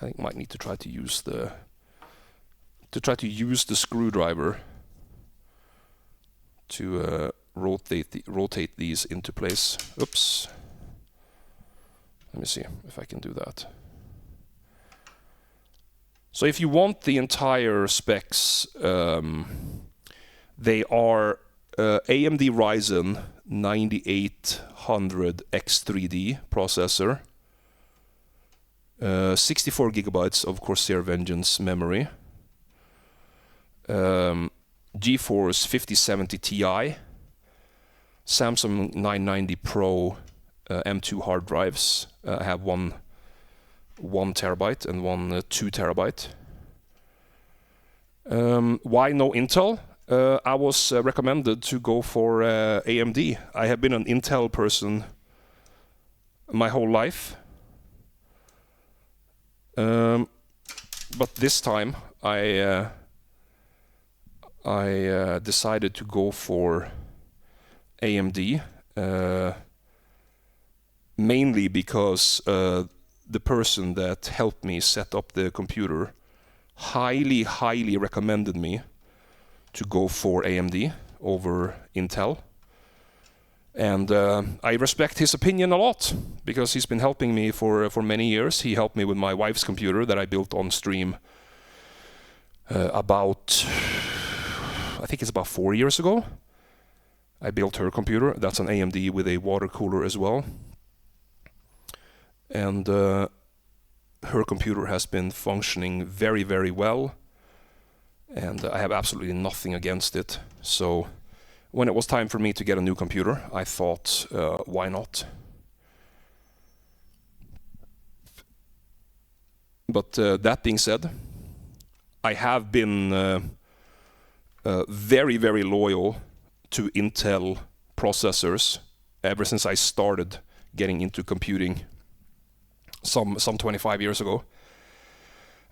I think might need to try to use the screwdriver to rotate these into place. Oops. Let me see if I can do that. So if you want the entire specs, they are AMD Ryzen 9800 X3D processor, 64 gigabytes of Corsair Vengeance memory, GeForce 5070 Ti, Samsung 990 Pro M2 hard drives. I have one terabyte and one 2 terabyte. Why no Intel? I was recommended to go for AMD. I have been an Intel person my whole life. But this time I decided to go for AMD, mainly because the person that helped me set up the computer highly recommended me to go for AMD over Intel. And I respect his opinion a lot, because he's been helping me for many years. He helped me with my wife's computer that I built on stream about, I think it's about 4 years ago. I built her computer. That's an AMD with a water cooler as well. And her computer has been functioning very well. And I have absolutely nothing against it. So when it was time for me to get a new computer, I thought, why not? But that being said, I have been very loyal to Intel processors ever since I started getting into computing some 25 years ago.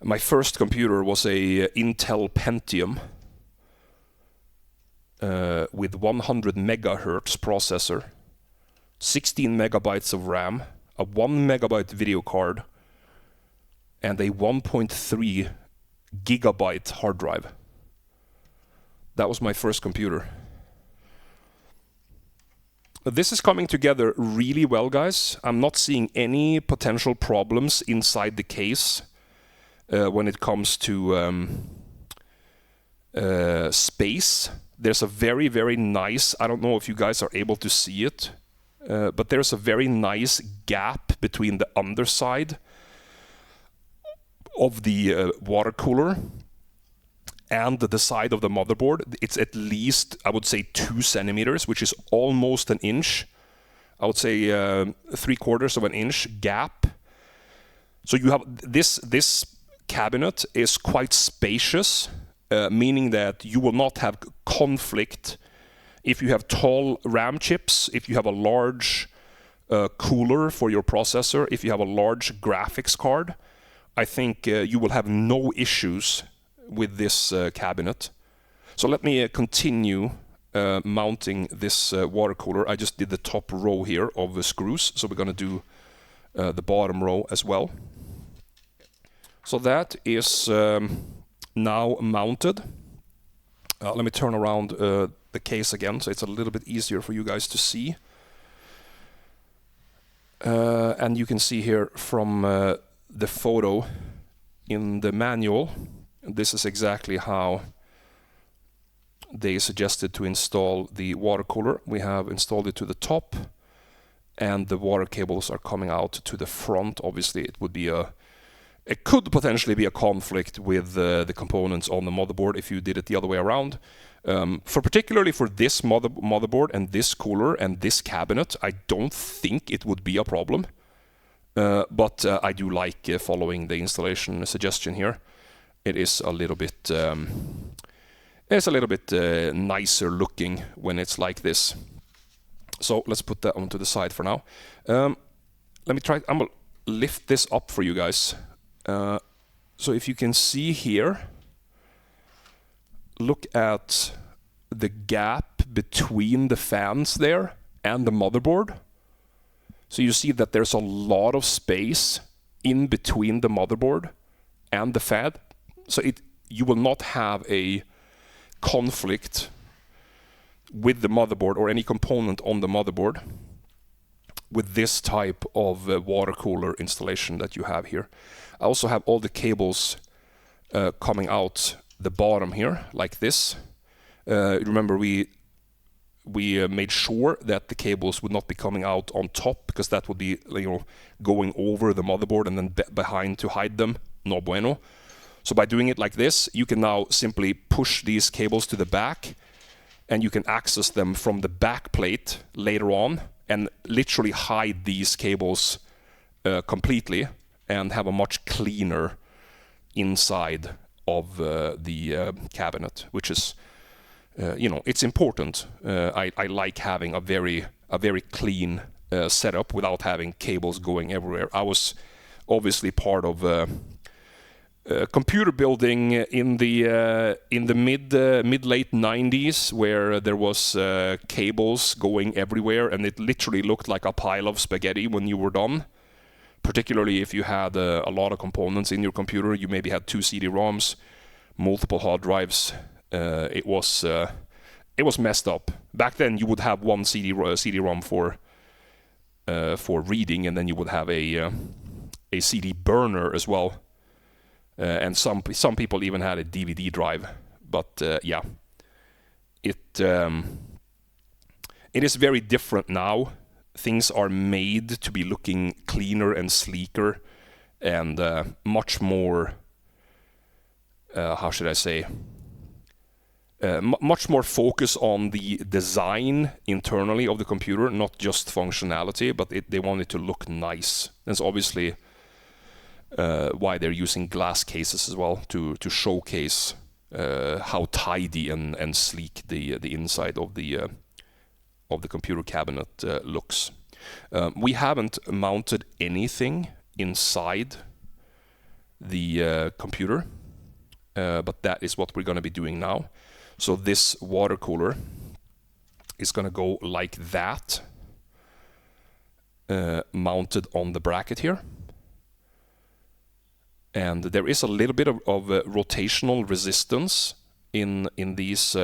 My first computer was a Intel Pentium with 100 megahertz processor, 16 megabytes of RAM, a 1 megabyte video card, and a 1.3 gigabyte hard drive. That was my first computer. This is coming together really well, guys. I'm not seeing any potential problems inside the case when it comes to space. There's a very nice, I don't know if you guys are able to see it, but there's a very nice gap between the underside of the water cooler and the side of the motherboard. It's at least, I would say, 2 centimeters, which is almost an inch. I would say 3/4 of an inch gap. So you have this cabinet is quite spacious, meaning that you will not have conflict if you have tall RAM chips, if you have a large cooler for your processor, if you have a large graphics card. I think you will have no issues with this cabinet. So let me continue mounting this water cooler. I just did the top row here of the screws, so we're going to do the bottom row as well. So that is now mounted. Let me turn around the case again, so it's a little bit easier for you guys to see. And you can see here from the photo in the manual, this is exactly how they suggested to install the water cooler. We have installed it to the top, and the water cables are coming out to the front. Obviously, it could potentially be a conflict with the components on the motherboard if you did it the other way around. Particularly for this motherboard and this cooler and this cabinet, I don't think it would be a problem. But I do like following the installation suggestion here. It is a little bit nicer looking when it's like this. So let's put that onto the side for now. Let me try. I'm gonna lift this up for you guys. So if you can see here, look at the gap between the fans there and the motherboard. So you see that there's a lot of space in between the motherboard and the fan. So you will not have a conflict with the motherboard or any component on the motherboard with this type of water cooler installation that you have here. I also have all the cables coming out the bottom here, like this. Remember, we we made sure that the cables would not be coming out on top, because that would be, you know, going over the motherboard and then behind to hide them. No bueno. So by doing it like this, you can now simply push these cables to the back, and you can access them from the back plate later on and literally hide these cables completely and have a much cleaner inside of the cabinet, which is, you know, it's important. I like having a very clean setup without having cables going everywhere. I was obviously part of computer building in the mid late 90s, where there was cables going everywhere, and it literally looked like a pile of spaghetti when you were done. Particularly if you had a lot of components in your computer, you maybe had 2 CD-ROMs, multiple hard drives. It was messed up. Back then, you would have one CD-ROM for reading, and then you would have a CD burner as well. And some people even had a DVD drive. But yeah, it is very different now. Things are made to be looking cleaner and sleeker, and much more, how should I say, much more focus on the design internally of the computer, not just functionality, but they want it to look nice. That's obviously why they're using glass cases as well, to showcase how tidy and sleek the inside of the computer cabinet looks. We haven't mounted anything inside the computer, but that is what we're going to be doing now. So this water cooler is going to go like that, mounted on the bracket here. And there is a little bit of rotational resistance in these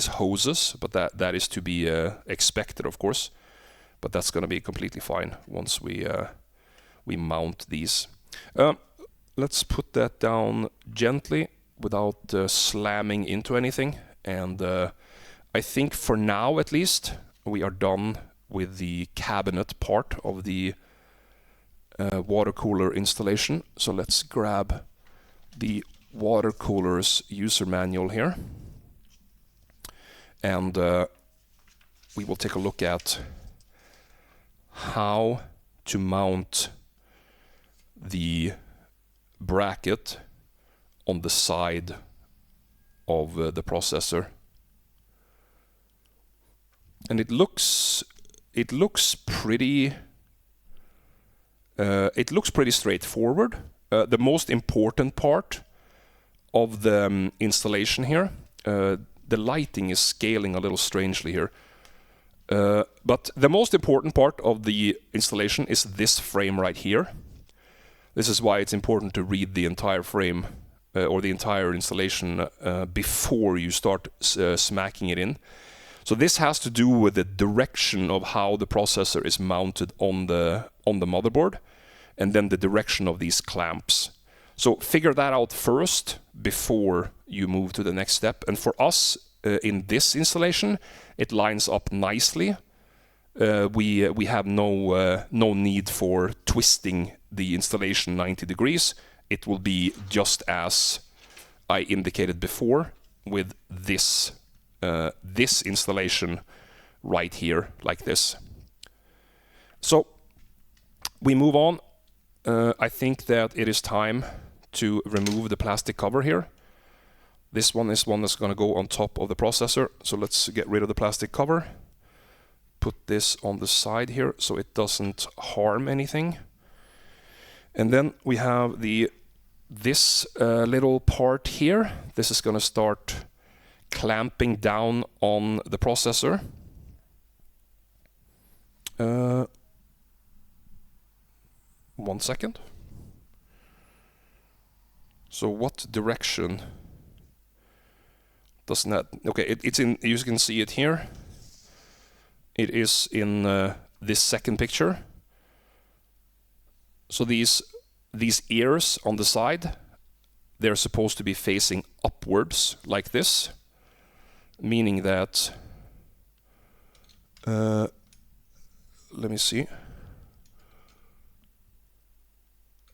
hoses, but that is to be expected, of course. But that's going to be completely fine once we mount these. Let's put that down gently without slamming into anything. And I think for now, at least, we are done with the cabinet part of the water cooler installation. So let's grab the water cooler's user manual here. And we will take a look at how to mount the bracket on the side of the processor. And it looks pretty straightforward. The most important part of the installation here, the lighting is scaling a little strangely here. But the most important part of the installation is this frame right here. This is why it's important to read the entire frame or the entire installation before you start smacking it in. So this has to do with the direction of how the processor is mounted on the motherboard, and then the direction of these clamps. So figure that out first before you move to the next step. And for us, in this installation, it lines up nicely. We have no need for twisting the installation 90 degrees. It will be just as I indicated before with this installation right here, like this. So we move on. I think that it is time to remove the plastic cover here. This one is one that's going to go on top of the processor. So let's get rid of the plastic cover. Put this on the side here so it doesn't harm anything. And then we have this little part here. This is going to start clamping down on the processor. 1 second. So what direction doesn't that? Okay, it's in. You can see it here. It is in this second picture. So these ears on the side, they're supposed to be facing upwards like this, meaning that Let me see.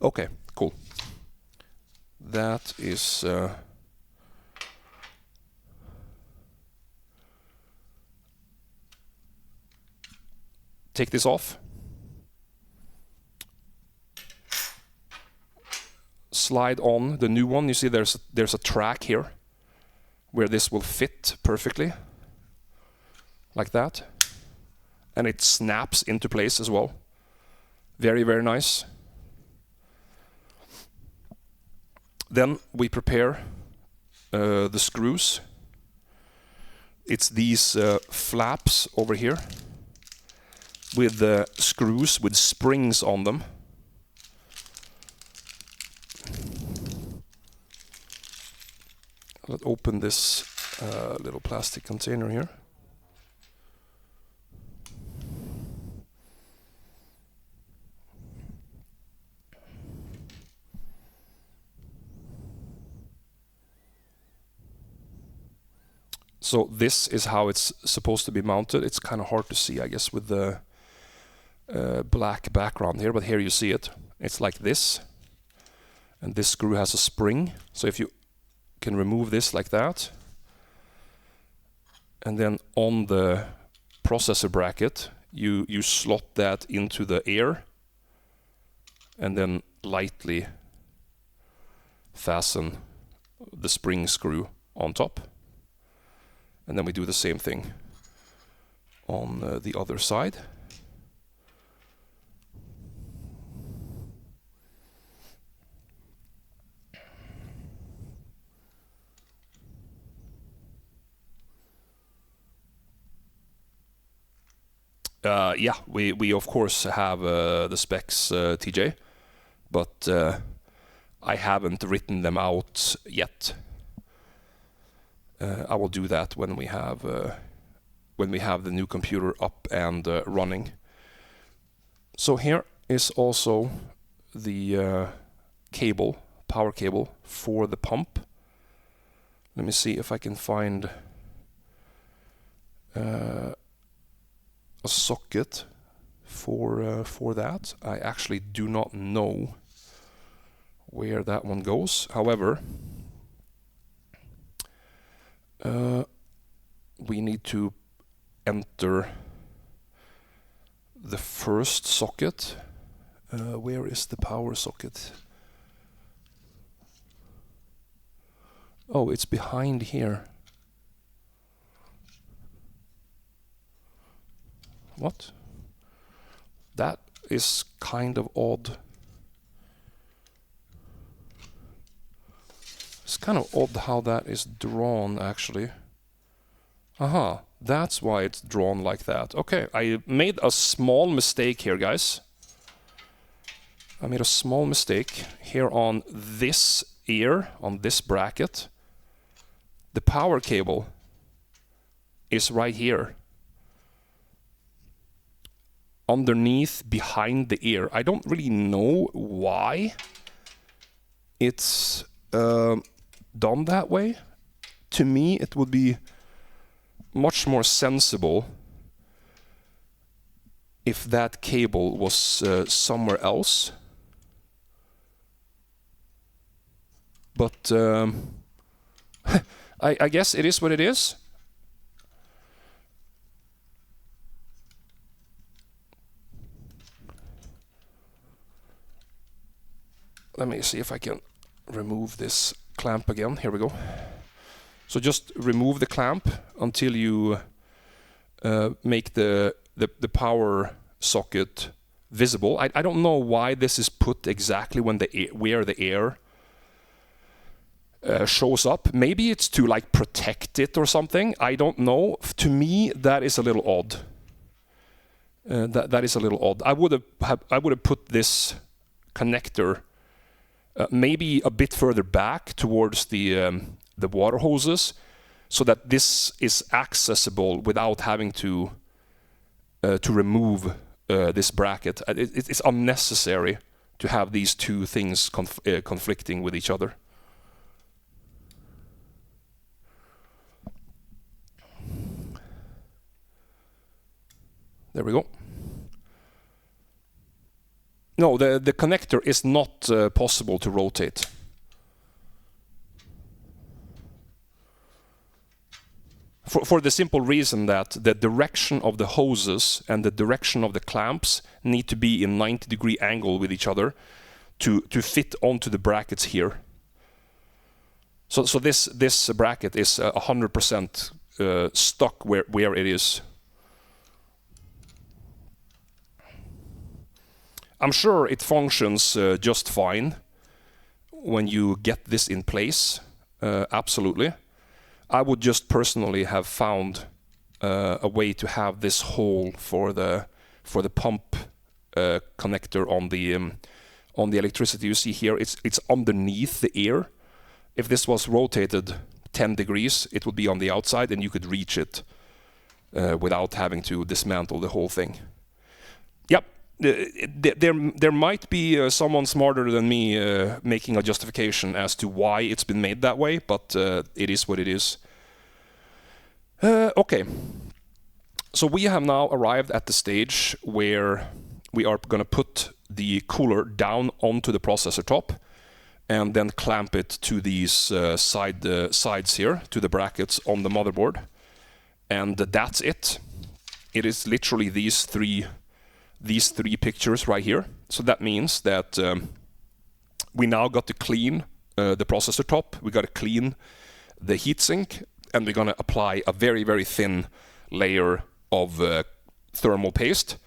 Okay, cool. That is take this off. Slide on the new one. You see there's a track here where this will fit perfectly, like that. And it snaps into place as well. Very, very nice. Then we prepare the screws. It's these flaps over here with the screws with springs on them. Let's open this little plastic container here. So this is how it's supposed to be mounted. It's kind of hard to see, I guess, with the black background here, but here you see it. It's like this. And this screw has a spring. So if you can remove this like that, and then on the processor bracket, you slot that into the air, and then lightly fasten the spring screw on top. And then we do the same thing on the other side. Yeah, we of course have the specs, TJ, but I haven't written them out yet. I will do that when we have the new computer up and running. So here is also the power cable for the pump. Let me see if I can find a socket for that. I actually do not know where that one goes. However, we need to enter the first socket. Where is the power socket? Oh, it's behind here. What? That is kind of odd. It's kind of odd how that is drawn, actually. Aha, that's why it's drawn like that. Okay, I made a small mistake here, guys. I made a small mistake here on this ear, on this bracket. The power cable is right here, underneath, behind the ear. I don't really know why it's done that way. To me, it would be much more sensible if that cable was somewhere else. But I guess it is what it is. Let me see if I can remove this clamp again. Here we go. So just remove the clamp until you make the power socket visible. I don't know why this is put exactly when where the air shows up. Maybe it's to like protect it or something. I don't know. To me, that is a little odd. That is a little odd. I would have put this connector maybe a bit further back towards the water hoses, so that this is accessible without having to remove this bracket. It's unnecessary to have these two things conflicting with each other. There we go. No, the connector is not possible to rotate. For the simple reason that the direction of the hoses and the direction of the clamps need to be in 90-degree angle with each other to fit onto the brackets here. So this bracket is 100% stuck where it is. I'm sure it functions just fine when you get this in place, absolutely. I would just personally have found a way to have this hole for the pump connector on the electricity. You see here, it's underneath the ear. If this was rotated 10 degrees, it would be on the outside, and you could reach it without having to dismantle the whole thing. Yep, there might be someone smarter than me making a justification as to why it's been made that way, but it is what it is. Okay, so we have now arrived at the stage where we are going to put the cooler down onto the processor top and then clamp it to these sides here, to the brackets on the motherboard. And that's it. It is literally these three pictures right here. So that means that we now got to clean the processor top, we got to clean the heatsink, and we're going to apply a very, very thin layer of thermal paste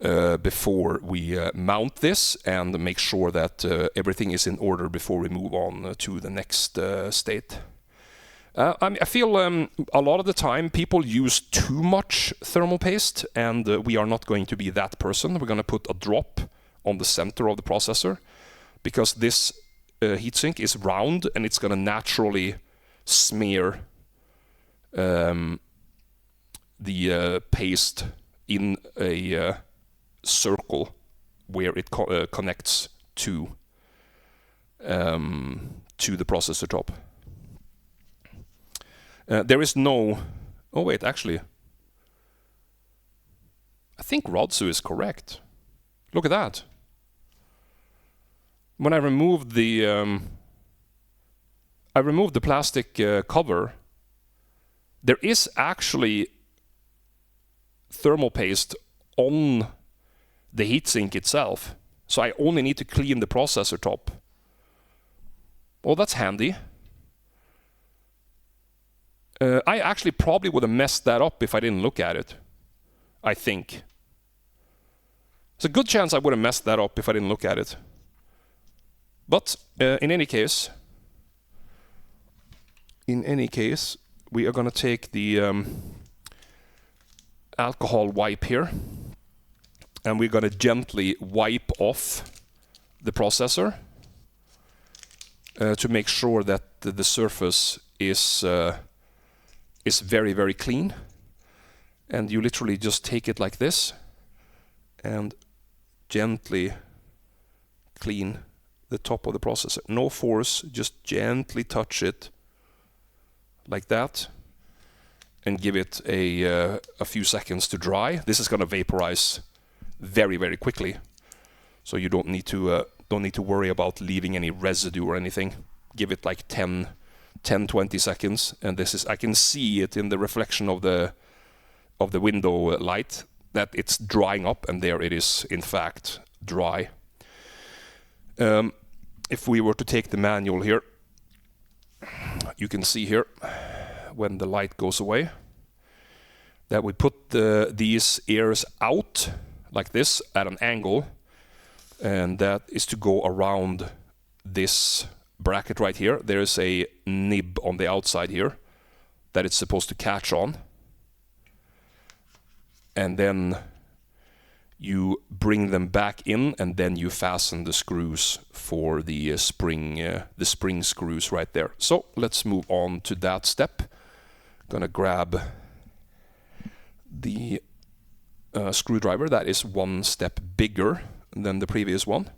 before we mount this and make sure that everything is in order before we move on to the next state. I feel a lot of the time people use too much thermal paste, and we are not going to be that person. We're going to put a drop on the center of the processor because this heatsink is round and it's going to naturally smear the paste in a circle where it connects to the processor top. There is no... Oh wait, actually, I think Rodsu is correct. Look at that. When I removed the plastic cover, there is actually thermal paste on the heatsink itself. So I only need to clean the processor top. Well, that's handy. I actually probably would have messed that up if I didn't look at it. I think. There's a good chance I would have messed that up if I didn't look at it. But in any case, we are going to take the alcohol wipe here, and we're going to gently wipe off the processor to make sure that the surface is very, very clean. And you literally just take it like this and gently clean the top of the processor. No force, just gently touch it like that and give it a few seconds to dry. This is going to vaporize very, very quickly, so you don't need to worry about leaving any residue or anything. Give it like 10-20 seconds, and this is, I can see it in the reflection of the window light that it's drying up, and there it is in fact dry. If we were to take the manual here, you can see here when the light goes away that we put these ears out like this at an angle, and that is to go around this bracket right here. There is a nib on the outside here that it's supposed to catch on, and then you bring them back in, and then you fasten the screws for the spring screws right there. So let's move on to that step. Gonna grab the screwdriver that is one step bigger than the previous one.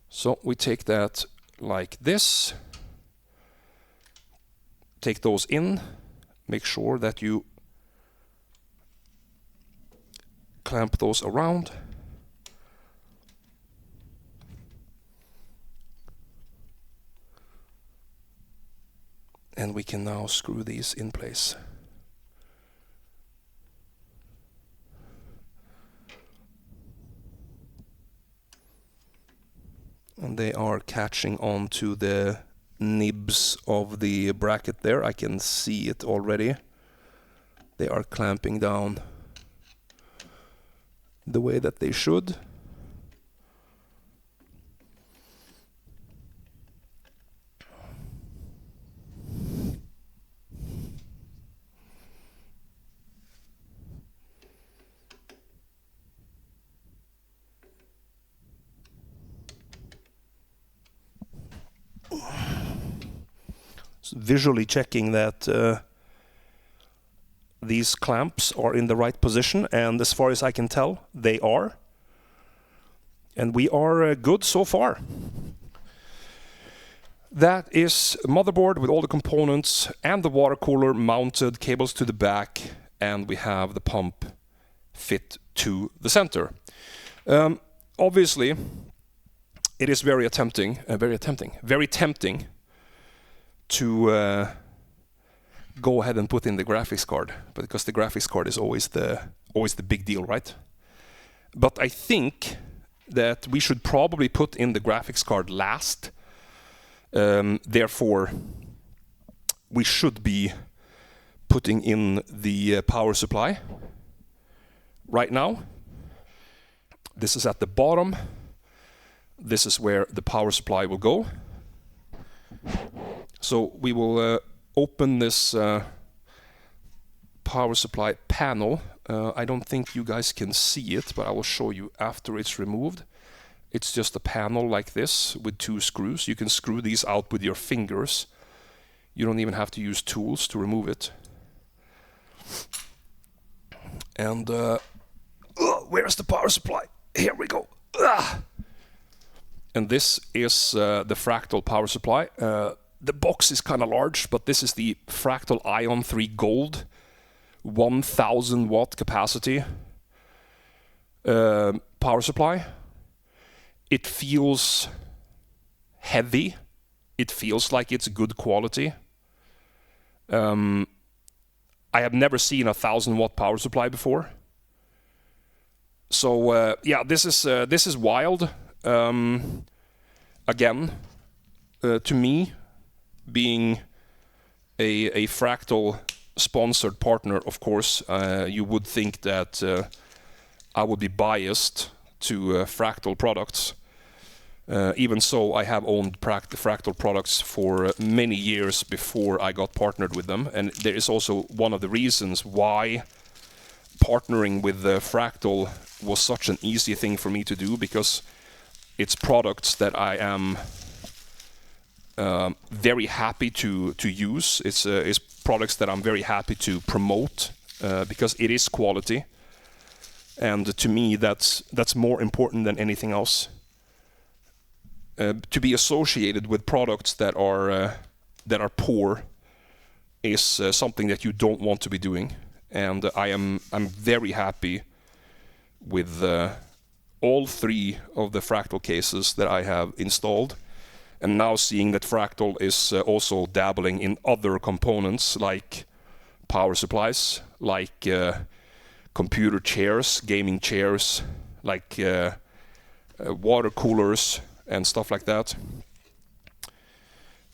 So we take that like this, take those in, make sure that you clamp those around. And we can now screw these in place. And they are catching on to the nibs of the bracket there. I can see it already. They are clamping down the way that they should. Visually checking that these clamps are in the right position, and as far as I can tell, they are. And we are good so far. That is motherboard with all the components and the water cooler mounted, cables to the back, and we have the pump fit to the center. Obviously, it is very tempting to go ahead and put in the graphics card, because the graphics card is always the big deal, right? But I think that we should probably put in the graphics card last. Therefore, we should be putting in the power supply right now. This is at the bottom. This is where the power supply will go. So we will open this power supply panel. I don't think you guys can see it, but I will show you after it's removed. It's just a panel like this with 2 screws. You can screw these out with your fingers. You don't even have to use tools to remove it. And where's the power supply? Here we go. And this is the Fractal power supply. The box is kind of large, but this is the Fractal Ion 3 Gold 1000 watt capacity power supply. It feels heavy. It feels like it's good quality. I have never seen a 1000 watt power supply before. So yeah, this is wild. Again, to me, being a Fractal sponsored partner, of course, you would think that I would be biased to Fractal products. Even so, I have owned Fractal products for many years before I got partnered with them, and there is also one of the reasons why partnering with Fractal was such an easy thing for me to do, because it's products that I am very happy to use. It's products that I'm very happy to promote because it is quality, and to me that's more important than anything else. To be associated with products that are poor is something that you don't want to be doing, and I'm very happy with all 3 of the Fractal cases that I have installed, and now seeing that Fractal is also dabbling in other components like power supplies, like computer chairs, gaming chairs, like water coolers and stuff like that.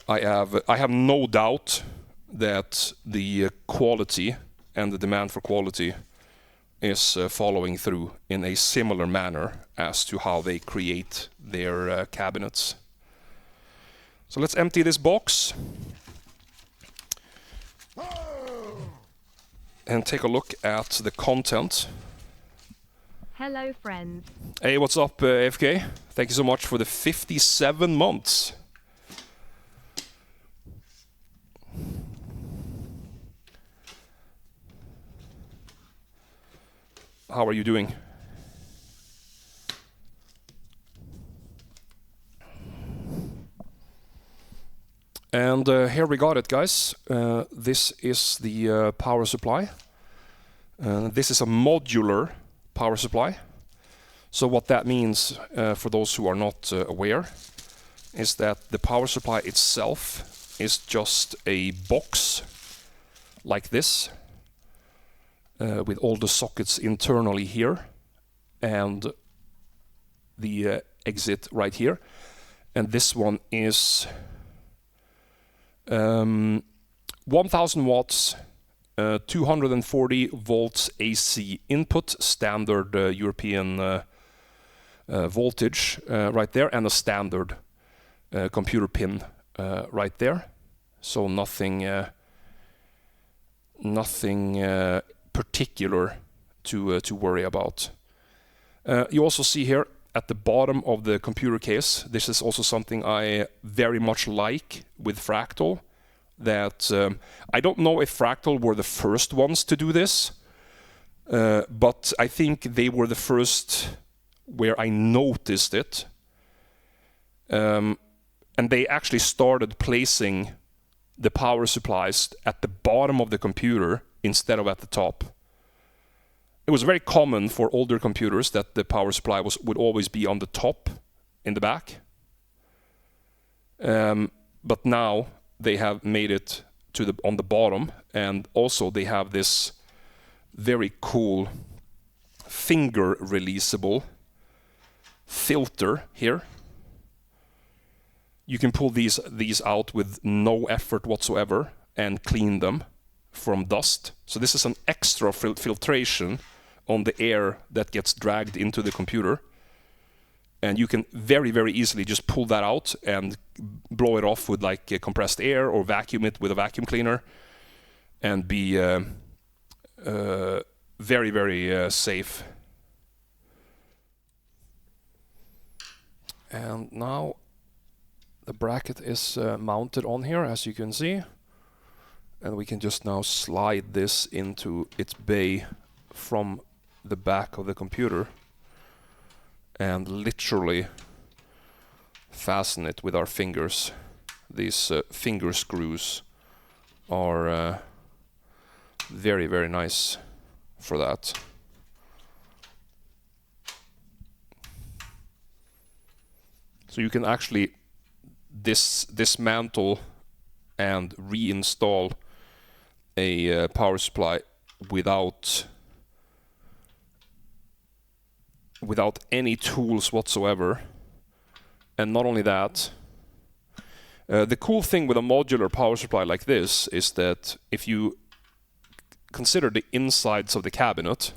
I have no doubt that the quality and the demand for quality is following through in a similar manner as to how they create their cabinets. So let's empty this box and take a look at the content. Hello, friends. Hey, what's up, FK? Thank you so much for the 57 months. How are you doing? And here we got it, guys. This is the power supply. This is a modular power supply. So what that means, for those who are not aware, is that the power supply itself is just a box like this, with all the sockets internally here, and the exit right here. And this one is 1000 watts, 240 volts AC input, standard European voltage right there, and a standard computer pin right there. So nothing particular to worry about. You also see here at the bottom of the computer case, this is also something I very much like with Fractal, that I don't know if Fractal were the first ones to do this, but I think they were the first where I noticed it. And they actually started placing the power supplies at the bottom of the computer instead of at the top. It was very common for older computers that the power supply would always be on the top in the back. But now they have made it to on the bottom, and also they have this very cool finger releasable filter here. You can pull these out with no effort whatsoever and clean them from dust. So this is an extra filtration on the air that gets dragged into the computer. And you can very, very easily just pull that out and blow it off with like compressed air, or vacuum it with a vacuum cleaner, and be very, very safe. And now the bracket is mounted on here, as you can see. And we can just now slide this into its bay from the back of the computer and literally fasten it with our fingers. These finger screws are very, very nice for that. So you can actually dismantle and reinstall a power supply without any tools whatsoever. And not only that, the cool thing with a modular power supply like this is that if you consider the insides of the cabinet,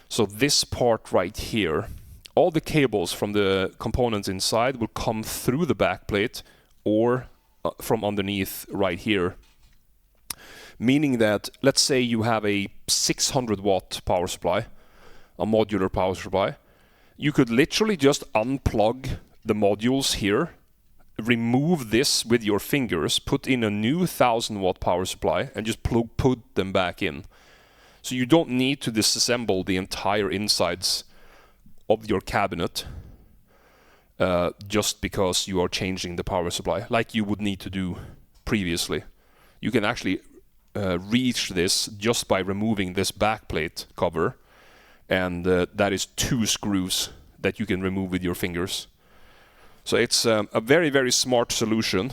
so this part right here, all the cables from the components inside will come through the backplate or from underneath right here. Meaning that, let's say you have a 600 watt power supply, a modular power supply, you could literally just unplug the modules here, remove this with your fingers, put in a new 1000 watt power supply, and just put them back in. So you don't need to disassemble the entire insides of your cabinet just because you are changing the power supply, like you would need to do previously. You can actually reach this just by removing this backplate cover, and that is 2 screws that you can remove with your fingers. So it's a very, very smart solution,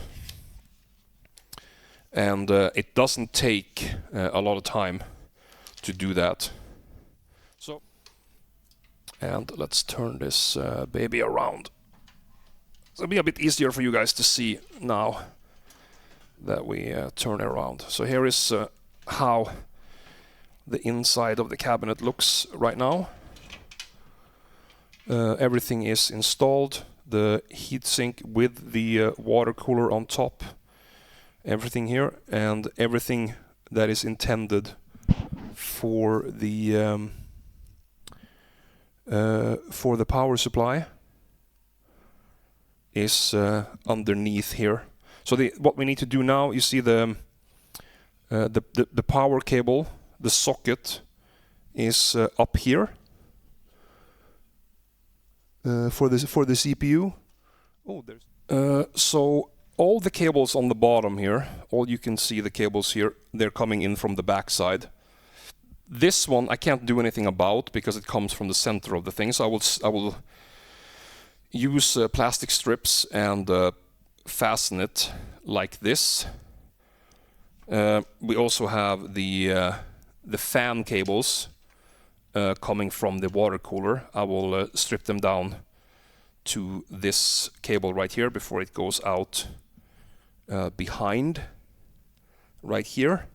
and it doesn't take a lot of time to do that. So, and let's turn this baby around. It'll be a bit easier for you guys to see now that we turn it around. So here is how the inside of the cabinet looks right now. Everything is installed. The heatsink with the water cooler on top. Everything here, and everything that is intended for the power supply is underneath here. So what we need to do now, you see the power cable, the socket is up here for the CPU. Oh, there's so all the cables on the bottom here, all you can see the cables here, they're coming in from the back side. This one I can't do anything about because it comes from the center of the thing. So I will use plastic strips and fasten it like this. We also have the fan cables coming from the water cooler. I will strip them down to this cable right here before it goes out behind right here.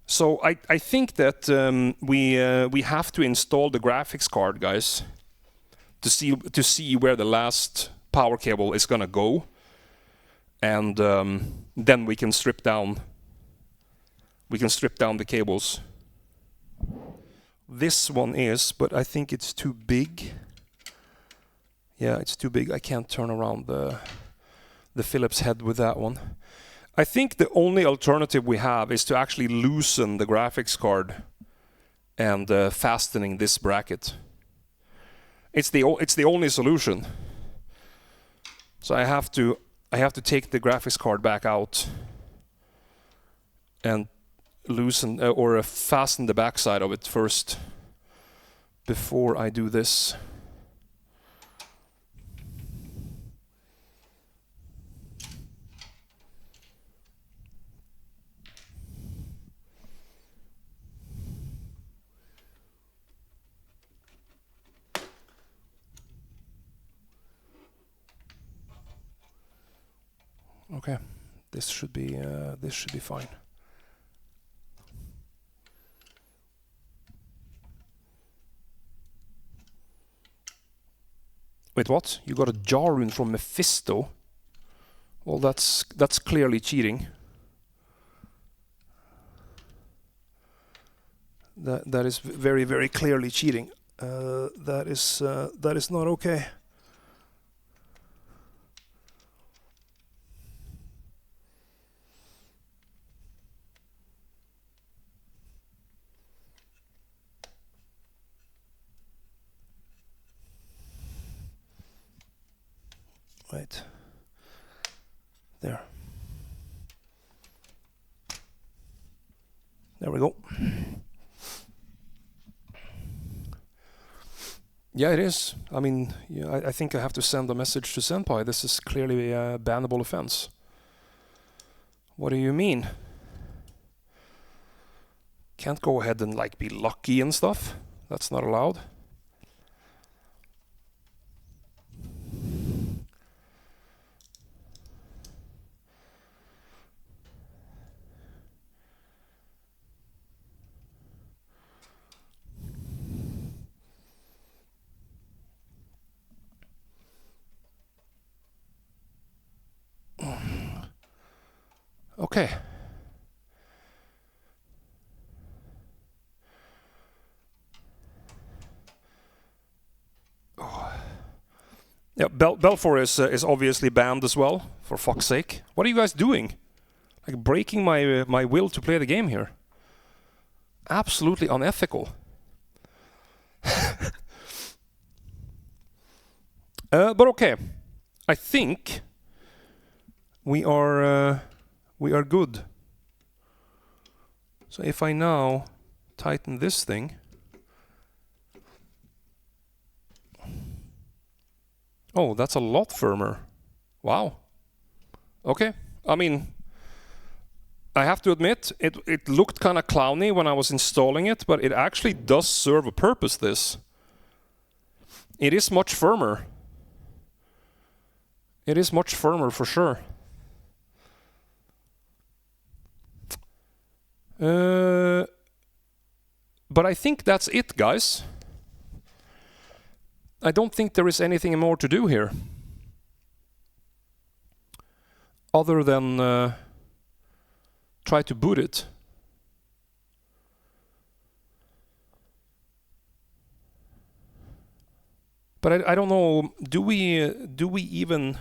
So I think that we have to install the graphics card, guys, to see where the last power cable is gonna go, and then we can strip down the cables. This one is, but I think it's too big. Yeah, it's too big. I can't turn around the Phillips head with that one. I think the only alternative we have is to actually loosen the graphics card and fastening this bracket. It's the only solution. So I have to take the graphics card back out and loosen or fasten the backside of it first before I do this. Okay, this should be fine. Wait, what? You got a jar rune from Mephisto? Well, that's clearly cheating. That is very, very clearly cheating. That is not okay. Right. There. There we go. Yeah, it is. I mean, yeah, I think I have to send a message to Senpai. This is clearly a bannable offense. What do you mean? Can't go ahead and like be lucky and stuff. That's not allowed. Okay. Oh. Yeah, Belfour is obviously banned as well, for fuck's sake. What are you guys doing? Like breaking my will to play the game here. Absolutely unethical. But okay. I think we are good. So if I now tighten this thing. Oh, that's a lot firmer. Wow. Okay. I mean, I have to admit, it looked kind of clowny when I was installing it, but it actually does serve a purpose, this. It is much firmer. It is much firmer for sure. But I think that's it, guys. I don't think there is anything more to do here. Other than try to boot it. But I don't know, do we even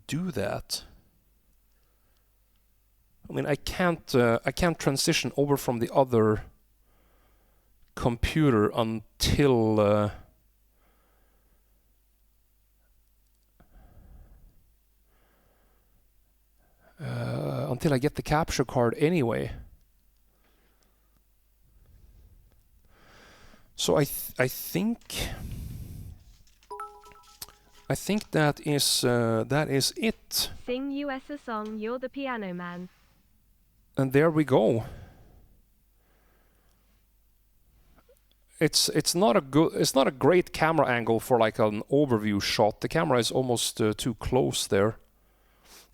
do that? I mean, I can't transition over from the other computer until I get the capture card anyway. So I think that is it. Sing us a song, you're the piano man. And there we go. It's not a great camera angle for like an overview shot. The camera is almost too close there.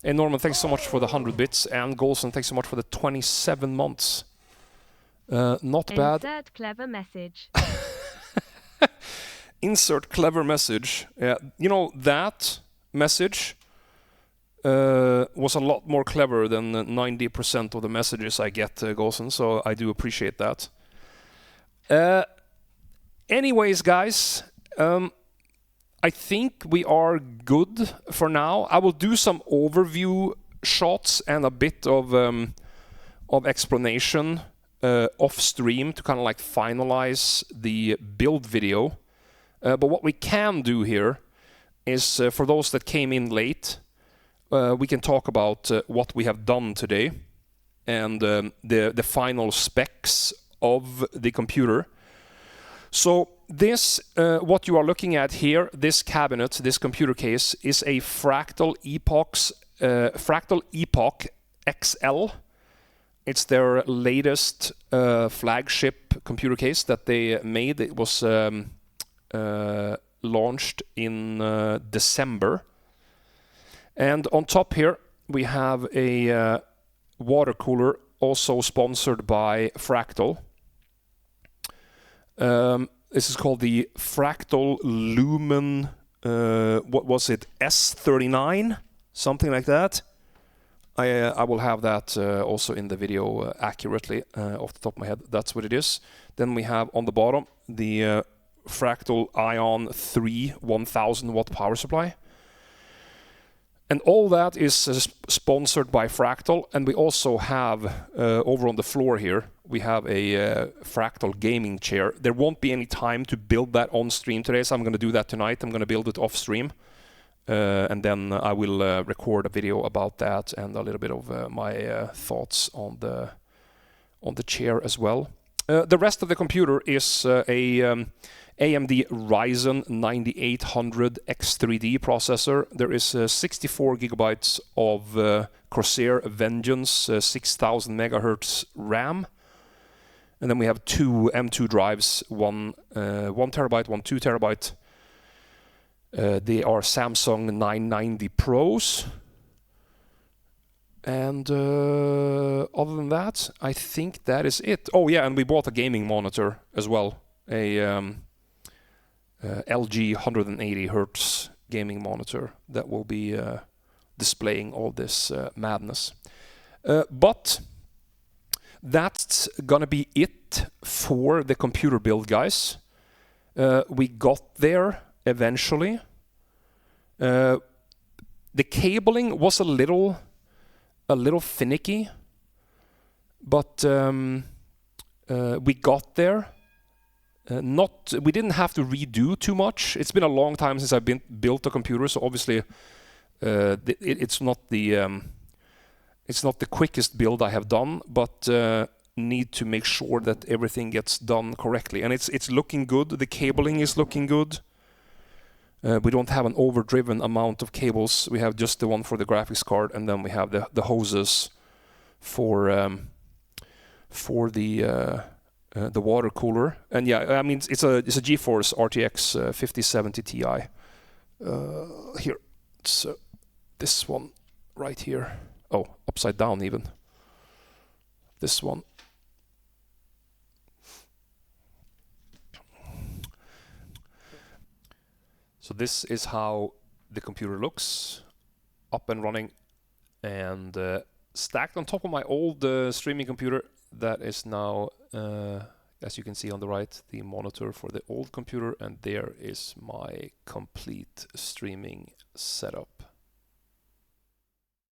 And Norman, thanks so much for the 100 bits, and Golson, thanks so much for the 27 months. Not bad. Insert clever message. Insert clever message. Yeah, you know, that message was a lot more clever than 90% of the messages I get, Golson, so I do appreciate that. Anyways, guys, I think we are good for now. I will do some overview shots and a bit of explanation off stream to kind of like finalize the build video. But what we can do here is, for those that came in late, we can talk about what we have done today and the final specs of the computer. So this, what you are looking at here, this cabinet, this computer case, is a Fractal Epoch XL. It's their latest flagship computer case that they made. It was launched in December. And on top here, we have a water cooler, also sponsored by Fractal. This is called the Fractal Lumen, what was it, S39? Something like that. I will have that also in the video accurately off the top of my head. That's what it is. Then we have on the bottom the Fractal Ion 3 1000 watt power supply. And all that is sponsored by Fractal. And we also have, over on the floor here, we have a Fractal gaming chair. There won't be any time to build that on stream today, so I'm going to do that tonight. I'm going to build it off stream. And then I will record a video about that and a little bit of my thoughts on the chair as well. The rest of the computer is a AMD Ryzen 9800 X3D processor. There is 64 gigabytes of Corsair Vengeance 6000 megahertz RAM. And then we have two M2 drives, one terabyte, one 2 terabyte. They are Samsung 990 Pros. And other than that, I think that is it. Oh yeah, and we bought a gaming monitor as well. A LG 180 Hertz gaming monitor that will be displaying all this madness. But that's gonna be it for the computer build, guys. We got there eventually. The cabling was a little finicky, but we got there. We didn't have to redo too much. It's been a long time since I've built a computer, so obviously it's not the quickest build I have done, but need to make sure that everything gets done correctly. And it's looking good. The cabling is looking good. We don't have an overdriven amount of cables. We have just the one for the graphics card, and then we have the hoses for the water cooler. And yeah, I mean it's a GeForce RTX 5070 Ti. Here, it's this one right here. Oh, upside down even. This one. So this is how the computer looks, up and running, and stacked on top of my old streaming computer. That is now, as you can see on the right, the monitor for the old computer, and there is my complete streaming setup.